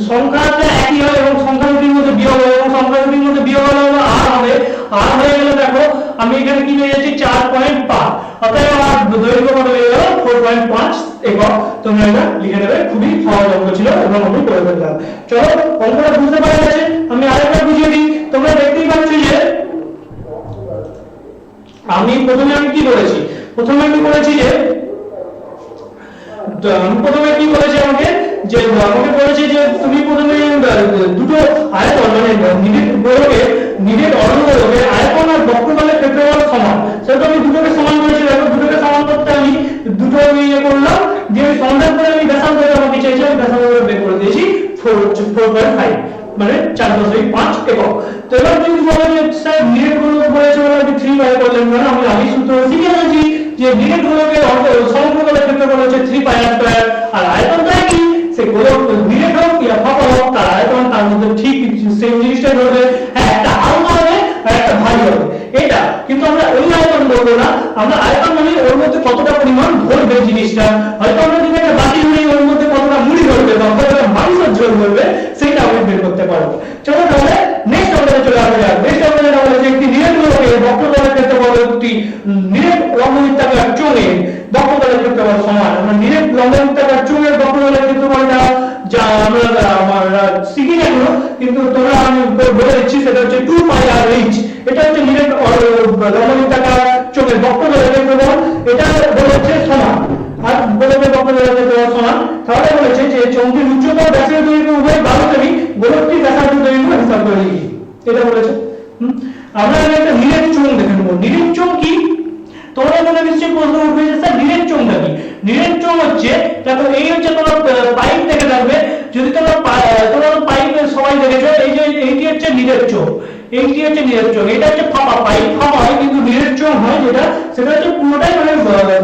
সংখ্যাটা একই হয় এবং সংখ্যা দুটির মধ্যে বিয়োগ হয়, এবং সংখ্যা দুটির মধ্যে বিয়োগ হলে আর হবে, আর হয়ে গেল দেখো আমি এখানে কি পেয়ে যাচ্ছি 4.5, অতএব আমার দৈর্ঘ্য কত হয়ে গেল 4.5 একক। তোমরা এটা লিখে নেবে, খুবই সহজ অঙ্ক ছিল এবং আমি করে ফেললাম। চলো অঙ্কটা বুঝতে পারা গেছে, আমি আরেকবার বুঝিয়ে দিই। তোমরা দেখতেই পাচ্ছ যে আমি প্রথমে কি করেছি, প্রথমে কি করেছি যে প্রথমে কি বলেছে আমাকে বলেছে যে তুমি প্রথমে দুটো আয়তন মানে নিরেট অর্ধগোলকের আয়তন আর বক্রতলের ক্ষেত্রফল সমান, সেটা আমি দুটোকে সমান করেছি। দেখো দুটোকে সমান করতে আমি দুটো ইয়ে করলাম, যে আমি সমাধান করে আমি ব্যাসার্ধ আমাকে চাইছি, আমি ব্যাসার্ধ বের করে দিয়েছি 4.5 মানে 4.5 একক। তো এবার যদি বলা যে স্যার নিরেট গোলক বলেছে বলে আপনি 3 পাই করলেন, মানে আমি আগেই সূত্র শিখে গেছি যে নিরেট গোলকের সমগ্রতলের ক্ষেত্রফল হচ্ছে 3 পাই আর স্কয়ার, আর আয়তনটা কি সে গোলক নিরেট হোক বা ফাঁকা হোক তার আয়তন তার মধ্যে ঠিক সেম জিনিসটাই হবে। হ্যাঁ একটা হালকা হবে আর একটা ভারী হবে, এটা কিন্তু আমরা ওই আয়তন বলবো না, আমরা আয়তন মানে ওর মধ্যে কতটা পরিমাণ ধরবে জিনিসটা, হয়তো আমরা যদি একটা বাটি নিই ওর মধ্যে কতটা মুড়ি ধরবে বা কতটা মানুষের জোর ধরবে সেটা আমি বের করতে পারবো। চলো তাহলে নেক্সট অঙ্কে চলে আসা যাক। নেক্সট অঙ্কে যেটা বলেছে একটি নিরেট গোলকের বক্রতলের ক্ষেত্রফল একটি নিরেট লম্ববৃত্তাকার চোঙের বক্রতলের ক্ষেত্রফল সমান। আমরা নিরেট লম্ববৃত্তাকার চোঙের বক্রতলের ক্ষেত্রফলটা যা আমরা শিখি না এখনো, কিন্তু তোমরা আমি বলে দিচ্ছি সেটা হচ্ছে 2 পাই আর এইচ। এটা হচ্ছে নিরেট লম্ববৃত্তাকার চোঙের বক্রতলের ক্ষেত্রফল, এটা বলেছে সমান, আর গোলকের বক্রতলের ক্ষেত্রফল সমান। তাহলে বলেছে যে চোঙটির উচ্চতা ও ব্যাসের দৈর্ঘ্য উভয় বাহুতেই গোলকটির ব্যাসার্ধ দৈর্ঘ্য হিসাব করে লিখি, এটা বলেছে। আমরা একটা নিরেট চোঙ দেখে নেব। নিরেট চোঙ কি তোমরা মনে নিশ্চয়ই প্রশ্ন উঠবে যে স্যার নিরেট চোঙটা কি। নিরেট চোঙ হচ্ছে দেখো এই হচ্ছে তোমার পাইপ দেখে থাকবে, যদি তোমরা পাইপ সবাই দেখেছো, এই যে এইটি হচ্ছে নিরেট চোঙ, এইটি হচ্ছে নিরেট চোঙ, এটা হচ্ছে ফাঁপা পাইপ, ফাঁপা হয় কিন্তু নিরেট চোঙ হয় যেটা সেটা হচ্ছে পুরোটাই মানে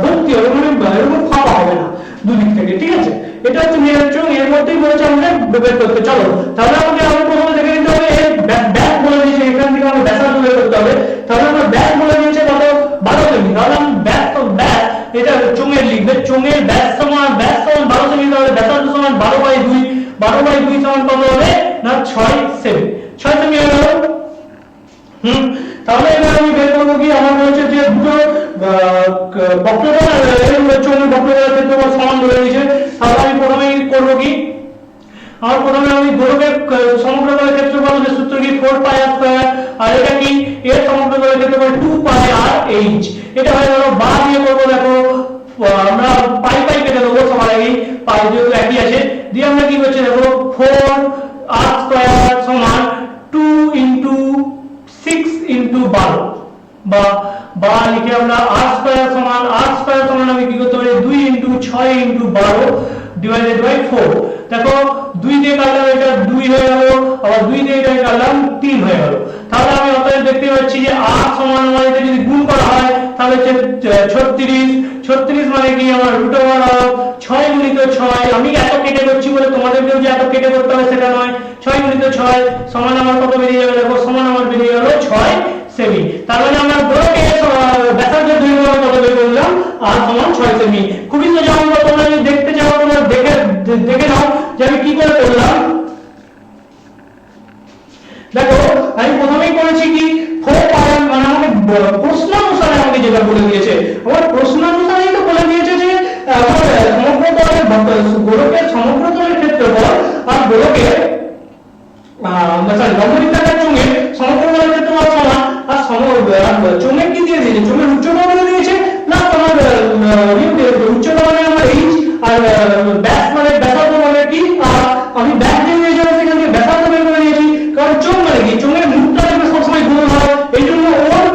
ভর্তি হবে, মানে এরকম ফাঁপা হবে না দুদিক থেকে, ঠিক আছে। এটা হচ্ছে নিরেট চোঙ, এর মধ্যেই বলেছে আমাদের বের করতে। চলো তাহলে আমি প্রথমে দেখে নিতে হবে ব্যাক বলে দিয়েছে এখান থেকে 12/2 সমান কত হবে না 6 সেমি। 6 সেমি হয়ে গেল। তাহলে এবার আমি বের করব কি আমার বলছে যে দুটো বক্রতল চোঙের বক্রতলের ক্ষেত্রফল সমান ধরে নিয়েছে। তাহলে আমি প্রথমেই করব কি আর প্রথমে আমি গোলকের সমগ্র তলের ক্ষেত্রফল যে সূত্র কি 4 পাই r স্কয়ার, আর এটা কি এর সমগ্র তলের ক্ষেত্রফল 2 পাই r h। এটা হয়ে গেল। বা দিয়ে করব, দেখো আমরা পাই পাই কেটে দেবো সবার আগে, পাই যেহেতু একই আছে। দিয়ে আমরা কি করছি দেখো 4 r স্কয়ার সমান 2 ইনটু 6 ইনটু 12, বা লিখে আমরা r স্কয়ার সমান আমি কি করতে পারি 2 ইনটু 6 ইনটু 12 ডিভাইডেড বাই 4। দেখো 2 দিয়ে কাটলাম এটা 2 হয়ে গেল, আবার 2 দিয়ে এটা কাটলাম 3 হয়ে গেল। তাহলে আমি অতএব দেখতে পাচ্ছি যে r সমান মানে এটা যদি গুণ করা হয় তাহলে 36 মানে কি আমার রুট ওভার অফ 6 গুণিত 6, আমি এত কেটে করছি বলে তোমাদেরকেও যে এত কেটে করতে হবে সেটা নয়, 6 গুণিত 6 সমান আমার কত বেরিয়ে যাবে দেখো সমান আমার বেরিয়ে গেল 6 সেমি। তার মানে আমরা গোলকের ব্যাসার্ধের দৈর্ঘ্য কত বের করলাম r সমান 6 সেমি। খুবই সোজা অঙ্ক, তোমরা যদি দেখতে চাও তোমরা দেখে নাও যে আমি কি করে করলাম। দেখো আমি প্রথমেই করেছি কি 4 পাই, মানে আমাকে প্রশ্ন অনুসারে আমাকে যেটা বলে দিয়েছে, আমার প্রশ্ন অনুসারে তো বলে দিয়েছে যে আমার সমগ্র তলের গোলকের সমগ্র তলের ক্ষেত্রফল আর গোলকের লম্ববৃত্তাকার চোঙের সমগ্র তলের ক্ষেত্রফল সমান, আর চোঙের কি দিয়ে দিয়েছে, চোঙের উচ্চতা বলে দিয়েছে না তোমার উচ্চতা মানে আমার h, আর ব্যাস মানে ব্যাসার্ধ মানে কি, আর আমি ব্যাস দিয়ে দিয়েছি সেখান থেকে ব্যাসার্ধ বের করে দিয়েছি। কারণ চোঙ মানে কি, চোঙের মুখটা দেখবে সবসময় গোল হয়, এই জন্য ওর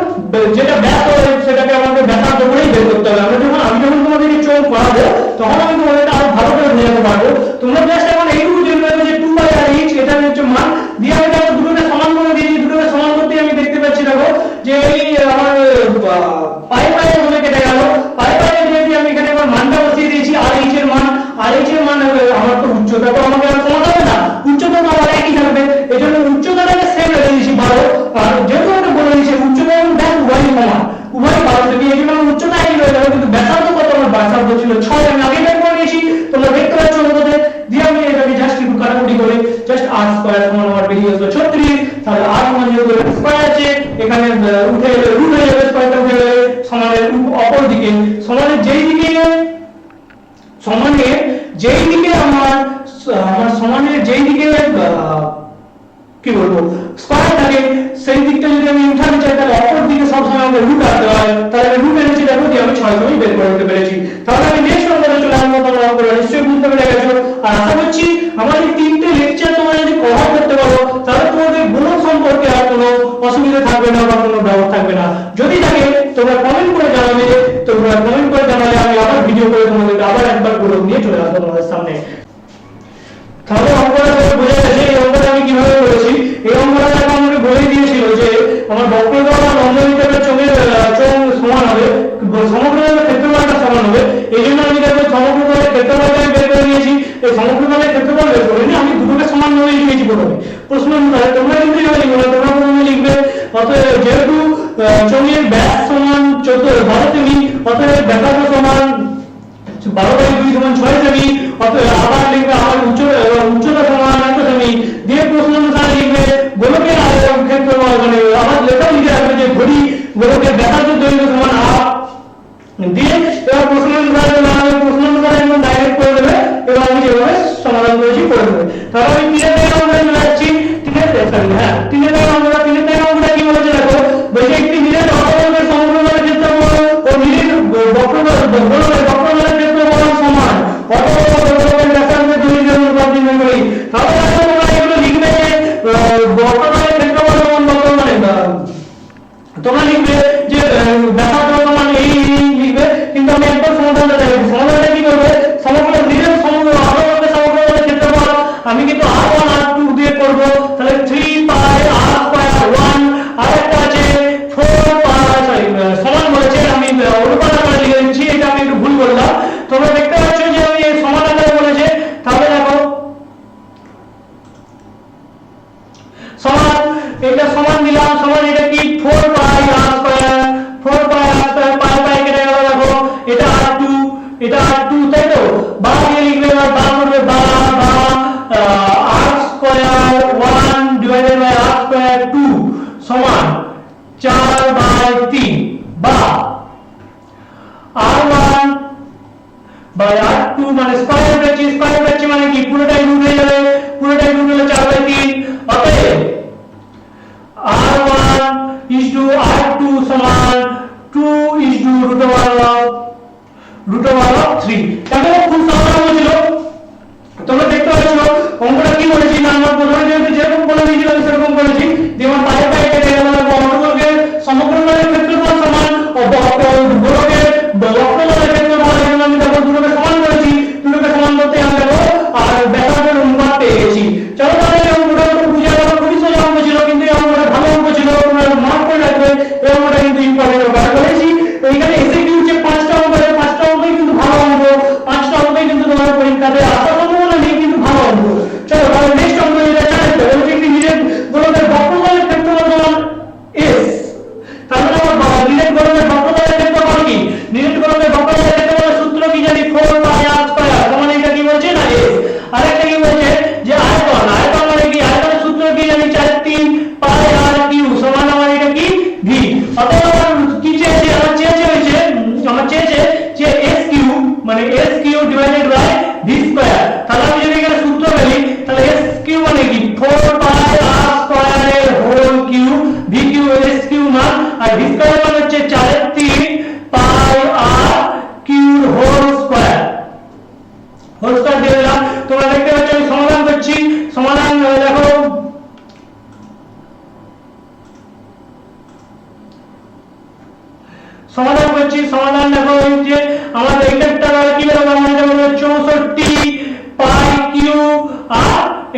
যেটা ব্যাস হয় সেটাকে আমাকে ব্যাসার্ধ করেই বের করতে হবে। আমি যখন তোমাদেরকে চোঙ করাবো তখন আমি তোমাদেরকে আরো ভালো করে বোঝাতে পারবো। তোমরা জাস্ট এখন এইটুকু জেনে নেবে যে 2 বাই r h এটা হচ্ছে মান, দিয়ে আমি দেখো দুটোকে সমান করে দিয়েছি। দুটোকে সমান করতে আমি দেখতে পাচ্ছি দেখো যে এই আমার পাই পাই হয়ে কেটে গেল, পাই পাই যদি আমি এখানে আমার মানটা বসিয়ে দিয়েছি r h এর মান, আমার তো উচ্চতা তো আমাকে আর কমাতে হবে না, উচ্চতা তো আমার একই থাকবে, এজন্য উচ্চতাটাকে সেম রেখে দিয়েছি 12। আর যেহেতু আমরা বলে দিয়েছি উচ্চতা এবং ব্যাস উভয় সমান, উভয় 12 থেকে, এই জন্য উচ্চতা একই রয়ে যাবে, কিন্তু ব্যাসার্ধ কত আমার ব্যাসার্ধ ছিল 6, আমি আগে বের করে নিয়েছি তোমরা দেখতে পাচ্ছ অঙ্কতে। দিয়ে আমি এটাকে জাস্ট একটু কাটাকুটি করে জাস্ট r স্কয়ার সমান আমার বেরিয়ে আসবে 36। তাহলে r সমান যেহেতু স্কয়ার আছে এখানে উঠে গেলে রুট হয়ে যাবে, স্কয়ারটা উঠে গেলে সমানের অপর দিকে, সমানের যেই দিকে আমার সমানের যেই দিকে কি বলবো স্কয়ার থাকে সেই দিকটা যদি আমি উঠাতে চাই তাহলে অপর দিকে সবসময় আমাকে রুট আনতে হয়। তাহলে আমি রুট এনেছি, দেখো যে আমি 6 সেমি বের করে নিতে পেরেছি। তাহলে আমি নেক্সট অঙ্কতে চলে আসবো, তোমরা অঙ্কটা নিশ্চয়ই বুঝতে পেরে গেছো। আর আশা করছি আমার এই 3টে লেকচার তোমরা যদি কভার করতে পারো তাহলে তোমাদের গুণন সম্পর্কে আর কোনো অসুবিধা থাকবে না বা কোনো ডাউট থাকবে না। যদি থাকে তোমরা কমেন্ট করে জানাবে, আমি আবার ভিডিও করে তোমাদেরকে আবার একবার গুণন নিয়ে চলে আসবো তোমাদের সামনে। তাহলে অঙ্কটা বোঝা গেছে এই অঙ্কটা আমি কিভাবে করেছি। এই অঙ্কটা আমাকে বলে দিয়েছিল যে আমার বক্রতল আর লম্ববৃত্তাকার চোঙের চোঙ সমান হবে, সমগ্র তলের ক্ষেত্রফলটা সমান হবে। এই জন্য আমি দেখো সমগ্র তলের ক্ষেত্রফলটা আমি বের করে নিয়েছি। এই সমগ্র তলের ক্ষেত্রফল বের করে নিয়ে আমি দুটোকে সমান ভাবে লিখেছি প্রথমে। প্রশ্ন অনুসারে তোমরা কিন্তু এইভাবে লিখবে না, তোমরা প্রথমে লিখবে অতএব যেহেতু চোঙের ব্যাস সমান 12 সেমি, অতএব ব্যাসার্ধ সমান 12/2 সমান 6 সেমি, অতএব আবার লিখবে আমার উচ্চতা সমান 1 সেমি। দিয়ে প্রশ্ন অনুসারে লিখবে গোলকের ক্ষেত্রফল, মানে আবার লেখা লিখে রাখবে যে ঘড়ি গোলকের ব্যাসার্ধ দৈর্ঘ্য সমান r। দিয়ে এবার প্রশ্ন অনুসারে একদম ডাইরেক্ট করে দেবে, এবার আমি যেভাবে সমাধান করেছি করে দেবে। তাহলে আমি 3 এর অঙ্কে চলে যাচ্ছি। 3 এর অঙ্কটা কি বলেছে দেখো, বলছে একটি নিরেট অবলম্বের সমগ্র তলের ক্ষেত্রফল ও নিরেট বক্রতলের ক্ষেত্রফল সমান, অতএব ব্যাসার্ধের দৈর্ঘ্যের অনুপাত নির্ণয় করি। তাহলে তোমরা এগুলো লিখবে যে বক্রতলের ক্ষেত্রফল সমান মানে তোমরা লিখবে যে ব্যাসার্ধ সমান এই লিখবে, কিন্তু আমি একবার সমাধানটা দেখাচ্ছি। সমাধানটা কি করবে, সমগ্র অবলম্বের সমগ্র তলের ক্ষেত্রফল আমি কিন্তু r1 r2 দিয়ে করব। তাহলে 3 পাই r স্কয়ার 1, আর একটা আছে 4 পাই সমান বলেছে আমি অনুপাত আকারে লিখে দিচ্ছি, এটা আমি একটু ভুল করলাম। তোমরা দেখতে পাচ্ছ যে আমি এই সমান আকারে বলেছে। তাহলে দেখো সমান, এটা সমান দিলাম, সমান এটা কি 4 পাই r স্কয়ার, 4 পাই r স্কয়ার, পাই পাই কেটে গেল, দেখো এটা r2 তাই তো। বা দিয়ে লিখবে, বা করবে বা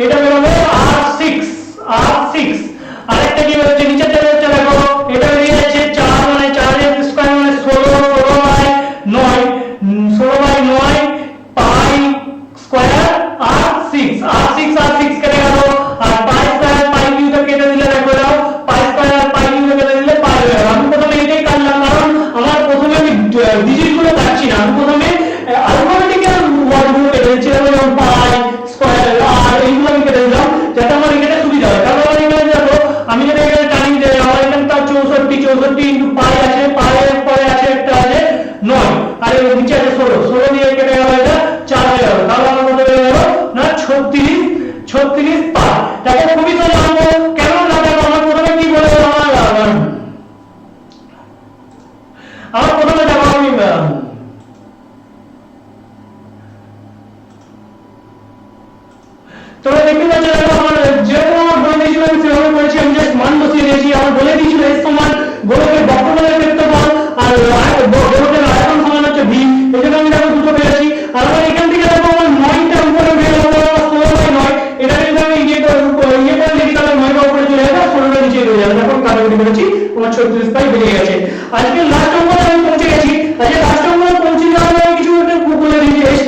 এটা বেরোবে R6 R6 আরেকটা কি হচ্ছে নিচে চলে যাচ্ছে দেখো এটা বেরিয়ে যাচ্ছে 4 মানে 4 এর স্কয়ার মানে 16 16 বাই 9 পাই স্কয়ার R6 কেটে গেল আর পাই স্কয়ার পাই কিউব টা কেটে দিলে দেখো দাও পাই স্কয়ার পাই কিউব টা কেটে দিলে পাই হয়ে গেল আমি প্রথমে এটাই কাটলাম কারণ আমার প্রথমে আমি ডিজিট গুলো কাটছি না আমি প্রথমে অ্যালফাবেটিক্যাল ওয়ার্ড গুলো কেটে দিচ্ছি যেমন পাই স্কয়ার আর এইগুলো আমি কেটে দিলাম যাতে আমার এখানে সুবিধা হয় কারণ আমার এখানে দেখো আমি যদি এখানে টাইম দেই আমার এখানে 64 ইনটু পাই আছে পাই এর পরে আছে একটা আছে 9 আর এর নিচে আছে 16 দিয়ে কেটে গেল এটা 4 হয়ে গেল তাহলে আমার কত হয়ে গেল না 36 পাই তাহলে খুবই তো জানবো কেন না দেখো আমার প্রথমে কি বলে আমার প্রথমে দেখো আমি তোমরা দেখতে পাচ্ছ দেখো আমার যেরকম আমার বলে দিয়েছিল আমি সেভাবে করেছি আমি জাস্ট মান বসিয়ে দিয়েছি আমার বলে দিয়েছিল এর সমান গোলকের বক্রতলের ক্ষেত্রফল আর গোলকের আয়তন সমান হচ্ছে v এজন্য আমি দেখো দুটো পেয়েছি আর আমার এখান থেকে দেখো আমার 9টা উপরে বের হলো আমার 16 বাই 9 এটা যদি আমি করে লিখি তাহলে 9টা উপরে চলে যাবে 16টা নিচে চলে যাবে দেখো কাটাকুটি করেছি আমার 36 পাই বেরিয়ে গেছে আজকে লাস্ট অঙ্কটা আমি পৌঁছে গেছি আজকে লাস্ট অঙ্কটা পৌঁছে যাওয়ার আগে কিছু একটা বলে দিয়েছি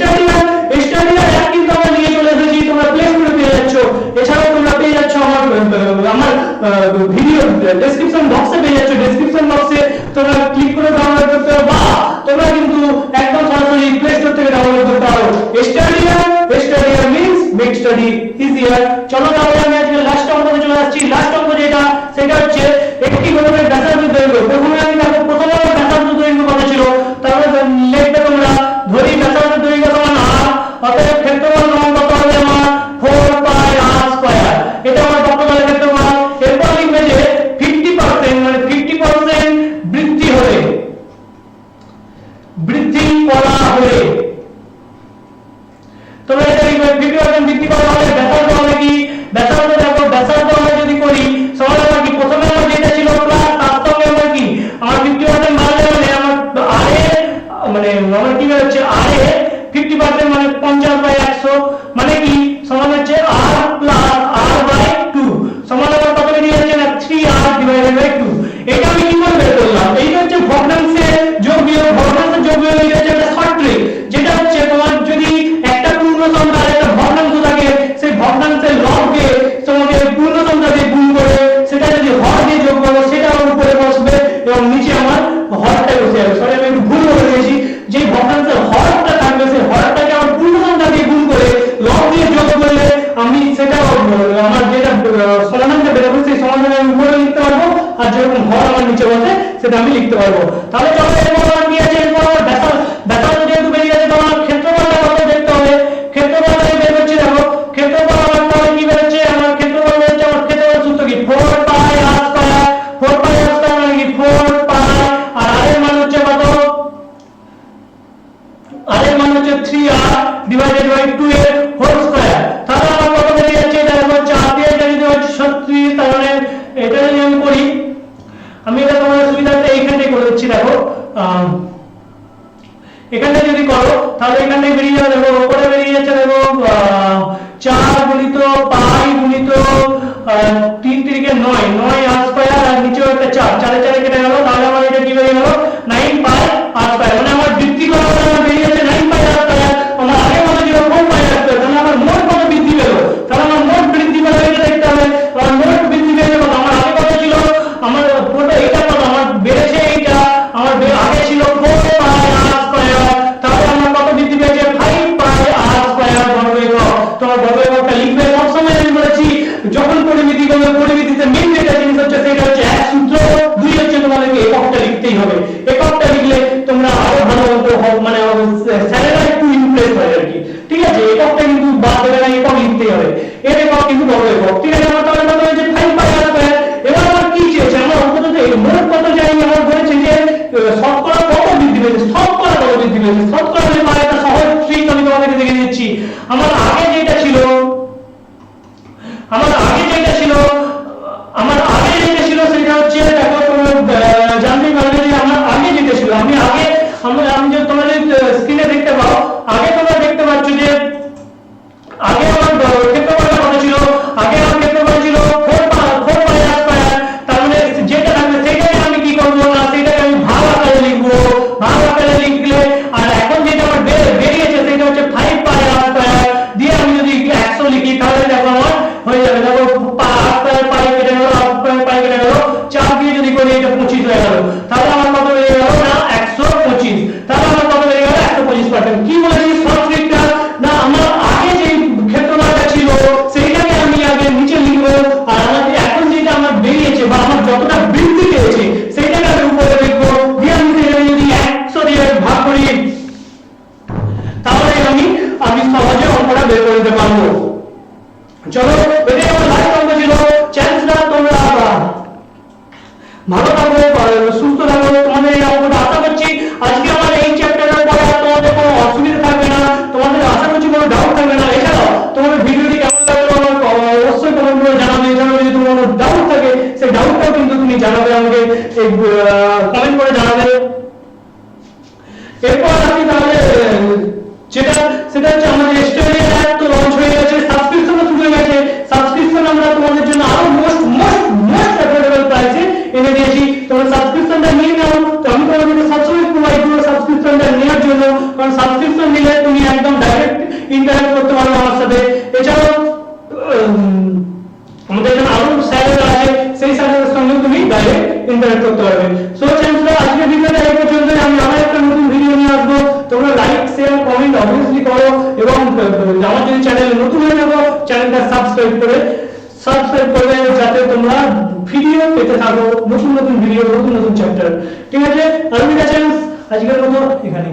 স্টাডিয়ার এক কিন্তু আমরা নিয়ে চলে এসেছি তোমরা প্লে স্টোরে পেয়ে যাচ্ছ এছাড়াও তোমরা পেয়ে যাচ্ছ আমার ভিডিও ডেসক্রিপশন বক্সে পেয়ে যাচ্ছ ডেসক্রিপশন বক্সে তোমরা ক্লিক করে ডাউনলোড করতে পারো বা তোমরা কিন্তু একদম সরাসরি প্লে স্টোর থেকে ডাউনলোড করতে পারো স্টাডিয়ার মিন্স মেক স্টাডি ইজিয়ার চলো তাহলে আমি আজকে লাস্ট অঙ্কতে চলে আসছি লাস্ট অঙ্ক যেটা সেটা হচ্ছে একটি গোলকের ব্যাসার্ধ দৈর্ঘ্য প্রথমে আমি দেখো প্রথমে আমার ব্যাসার্ধ দৈর্ঘ্য কত ছিল তাহলে লিখবে তোমরা ধরি ব্যাসার্ধ দৈর্ঘ্য সমান r অতএব ক্ষেত্রফল সমান কত হবে আমার 4 পাই r স্কয়ার এটা আমার বক্রতলের ক্ষেত্রফল এরপর লিখবে যে 50% মানে 50% বৃদ্ধি করা হলে তোমরা এটা লিখবে 50% বৃদ্ধি করা হলে ব্যাসার্ধ হবে কি ব্যাসার্ধ দেখো ব্যাসার্ধ আমরা যদি করি সমান হবে কি প্রথমে আমার যেটা ছিল প্লাস তার সঙ্গে আমার কি আমার 50% বাড়লে মানে আমার r এ মানে আমার কি হচ্ছে r এ 50% মানে 50 বাই 100 মানে কি সমান হচ্ছে r প্লাস r বাই 2 সমান আমার কত বেরিয়ে যাচ্ছে না 3r ডিভাইডেড বাই 2 এটা আমি কি করে বের করলাম এইটা হচ্ছে ভগ্নাংশের যোগবিয়োগ এটা হচ্ছে একটা শর্ট ট্রিক যেটা হচ্ছে তোমার যদি একটা পূর্ণ সংখ্যা আর একটা ভগ্নাংশ থাকে সেই ভগ্নাংশের লবকে তোমাকে পূর্ণ সংখ্যা দিয়ে গুণ করে সেটা যদি হর দিয়ে যোগ করো সেটা আমার উপরে বসবে এবং নিচে আমার হরটা বসে যাবে সরি আমি একটু ভুল বলে দিয়েছি যে ভগ্নাংশের হরটা থাকবে সেই হরটাকে আমার পূর্ণ সংখ্যা দিয়ে গুণ করে লব দিয়ে যোগ করলে আমি সেটা আমার যেটা সমাধানটা বের হবে সেই সমাধান আমি উপরে লিখতে পারবো আর যেরকম হর আমার নিচে বসে সেটা আমি লিখতে পারবো তাহলে চলো এরপর আমার কি আছে এরপর আমার ব্যাসার্ধ যেহেতু বেরিয়ে গেছে তো আমার ক্ষেত্রফলটা কত দেখতে হবে ক্ষেত্রফল আমি বের করছি দেখো ক্ষেত্রফল আমার তাহলে কি বেরোচ্ছে আমার ক্ষেত্রফল বেরোচ্ছে আমার ক্ষেত্রফল সূত্র কি 4 পাই r স্কয়ার 4 পাই r স্কয়ার মানে কি 4 পাই আর r এর মান হচ্ছে কত r এর মান হচ্ছে 3r ডিভাইডেড বাই 2 এর হোল স্কয়ার তাহলে আমার কত বেরিয়ে যাচ্ছে এটা দেখো 4 দিয়ে এটা যদি হয় 36 তাহলে এটা যদি আমি করি আমি এটা তোমাদের সুবিধার্থে এইখানে করে দিচ্ছি দেখো এখানে যদি করো তাহলে এখানে বেরিয়ে যাবে দেখো উপরে বেরিয়ে যাচ্ছে দেখো 4 গুণিত পাই গুণিত 3 3 9 9 r স্কয়ার আর নিচে একটা 4 4 4 কেটে গেল তাহলে আমার এটা কি বেরিয়ে গেল 9 পাই r স্কয়ার মানে আমার বৃদ্ধি করা হলে আমার বেরিয়ে যাচ্ছে 9 পাই r স্কয়ার আমার আগে কত ছিল 4 পাই r স্কয়ার তাহলে আমার মোট কত বৃদ্ধি পেল তাহলে আমার মোট বৃদ্ধি পেল এটা দেখতে হবে আমার মোট বৃদ্ধি পেলে কত আমার আগে কত ছিল আমার পুরোটা এটা কত আমার বেড়েছে এইটা আমার আগে ছিল 4 পাই r স্কয়ার তাহলে আমার কত বৃদ্ধি পেয়েছে 5 পাই r স্কয়ার বর্গমূল তোমার বর্গমূলটা লিখবে সব সময় আমি বলেছি যখন পরিমিতি করবে পরিমিতিতে মেইন যেটা জিনিস হচ্ছে সেটা হচ্ছে এক সূত্র দুই হচ্ছে তোমাদেরকে এককটা লিখতেই হবে এককটা লিখলে তোমরা আরো ভালো মানে স্যারেরা একটু ইমপ্রেস হয় আর কি ঠিক আছে এককটা কিন্তু বাদ দেবে না একক লিখতেই হবে এর একক কিন্তু বড় একক ঠিক আছে আমার তাহলে কত হয়েছে 5 পাই r স্কয়ার এবার আমার কি চেয়েছে আমার অঙ্কটা তো মোট কত চাই আমার বলেছে যে শতকরা কত বৃদ্ধি পেয়েছে শতকরা কত বৃদ্ধি পেয়েছে শতকরা মানে পারে একটা সহজ ট্রিক আমি তোমাদেরকে দেখিয়ে দিচ্ছি আমার আগে যেটা ছিল সেটা হচ্ছে দেখো তোমরা জানতে পারবে যে আমার আগে যেটা ছিল আমি যে তোমরা যদি স্ক্রিনে দেখতে পাও আগে তোমরা দেখতে পাচ্ছ যে আগে আমার ক্ষেত্রফলটা কত ছিল চলো এটাই আমার লাইভ অঙ্ক ছিল। চ্যান্সরা তোমরা ভালো থাকো, সুস্থ থাকো, তোমাদের এই অঙ্কটা আশা করছি আজকে আমার এই চ্যাপ্টারের পরে আর তোমাদের কোনো অসুবিধা থাকবে না, তোমাদের আশা করছি কোনো ডাউট থাকবে না। এছাড়াও তোমাদের ভিডিওটি কেমন লাগলো আমাকে অবশ্যই কমেন্ট করে জানাবে। এছাড়াও যদি তোমার কোনো ডাউট থাকে সেই ডাউটটাও কিন্তু তুমি জানাবে আমাকে, কমেন্ট করে জানাবে। এরপর আমি তাহলে সেটা হচ্ছে আমাদের স্টোরি অ্যাপ তো লঞ্চ হয়ে গেছে, সাবস্ক্রিপশনও শুরু হয়ে গেছে। সাবস্ক্রিপশন আমরা তোমাদের জন্য আরো মোস্ট অ্যাফোর্ডেবল প্রাইসে এনে দিয়েছি, তোমরা সাবস্ক্রিপশনটা নিয়ে নাও। তো আমি তোমাদেরকে সবসময় প্রোভাইড করবো সাবস্ক্রিপশনটা নেওয়ার জন্য, কারণ সাবস্ক্রিপশন নিলে তুমি একদম ডাইরেক্ট ইন্টারঅ্যাক্ট করতে পারবে আমার সাথে। এছাড়াও আমাদের এখানে আরো স্যারেরা আছে, সেই স্যারের সঙ্গে তুমি ডাইরেক্ট ইন্টারঅ্যাক্ট করতে পারবে। সো চ্যানেলটা আজকের ভিডিওটা এই পর্যন্তই। আমি আবার একটা নতুন ভিডিও নিয়ে আসবো, তোমরা লাইক শেয়ার কমেন্ট অবভিয়াসলি করো, এবং আমার যদি চ্যানেলে নতুন হয়ে থাকো চ্যানেলটা সাবস্ক্রাইব করবে, যাতে তোমরা ভিডিও পেতে থাকো, নতুন ভিডিও, নতুন চ্যাপ্টার। ঠিক আছে, আজকের মতো এখানে।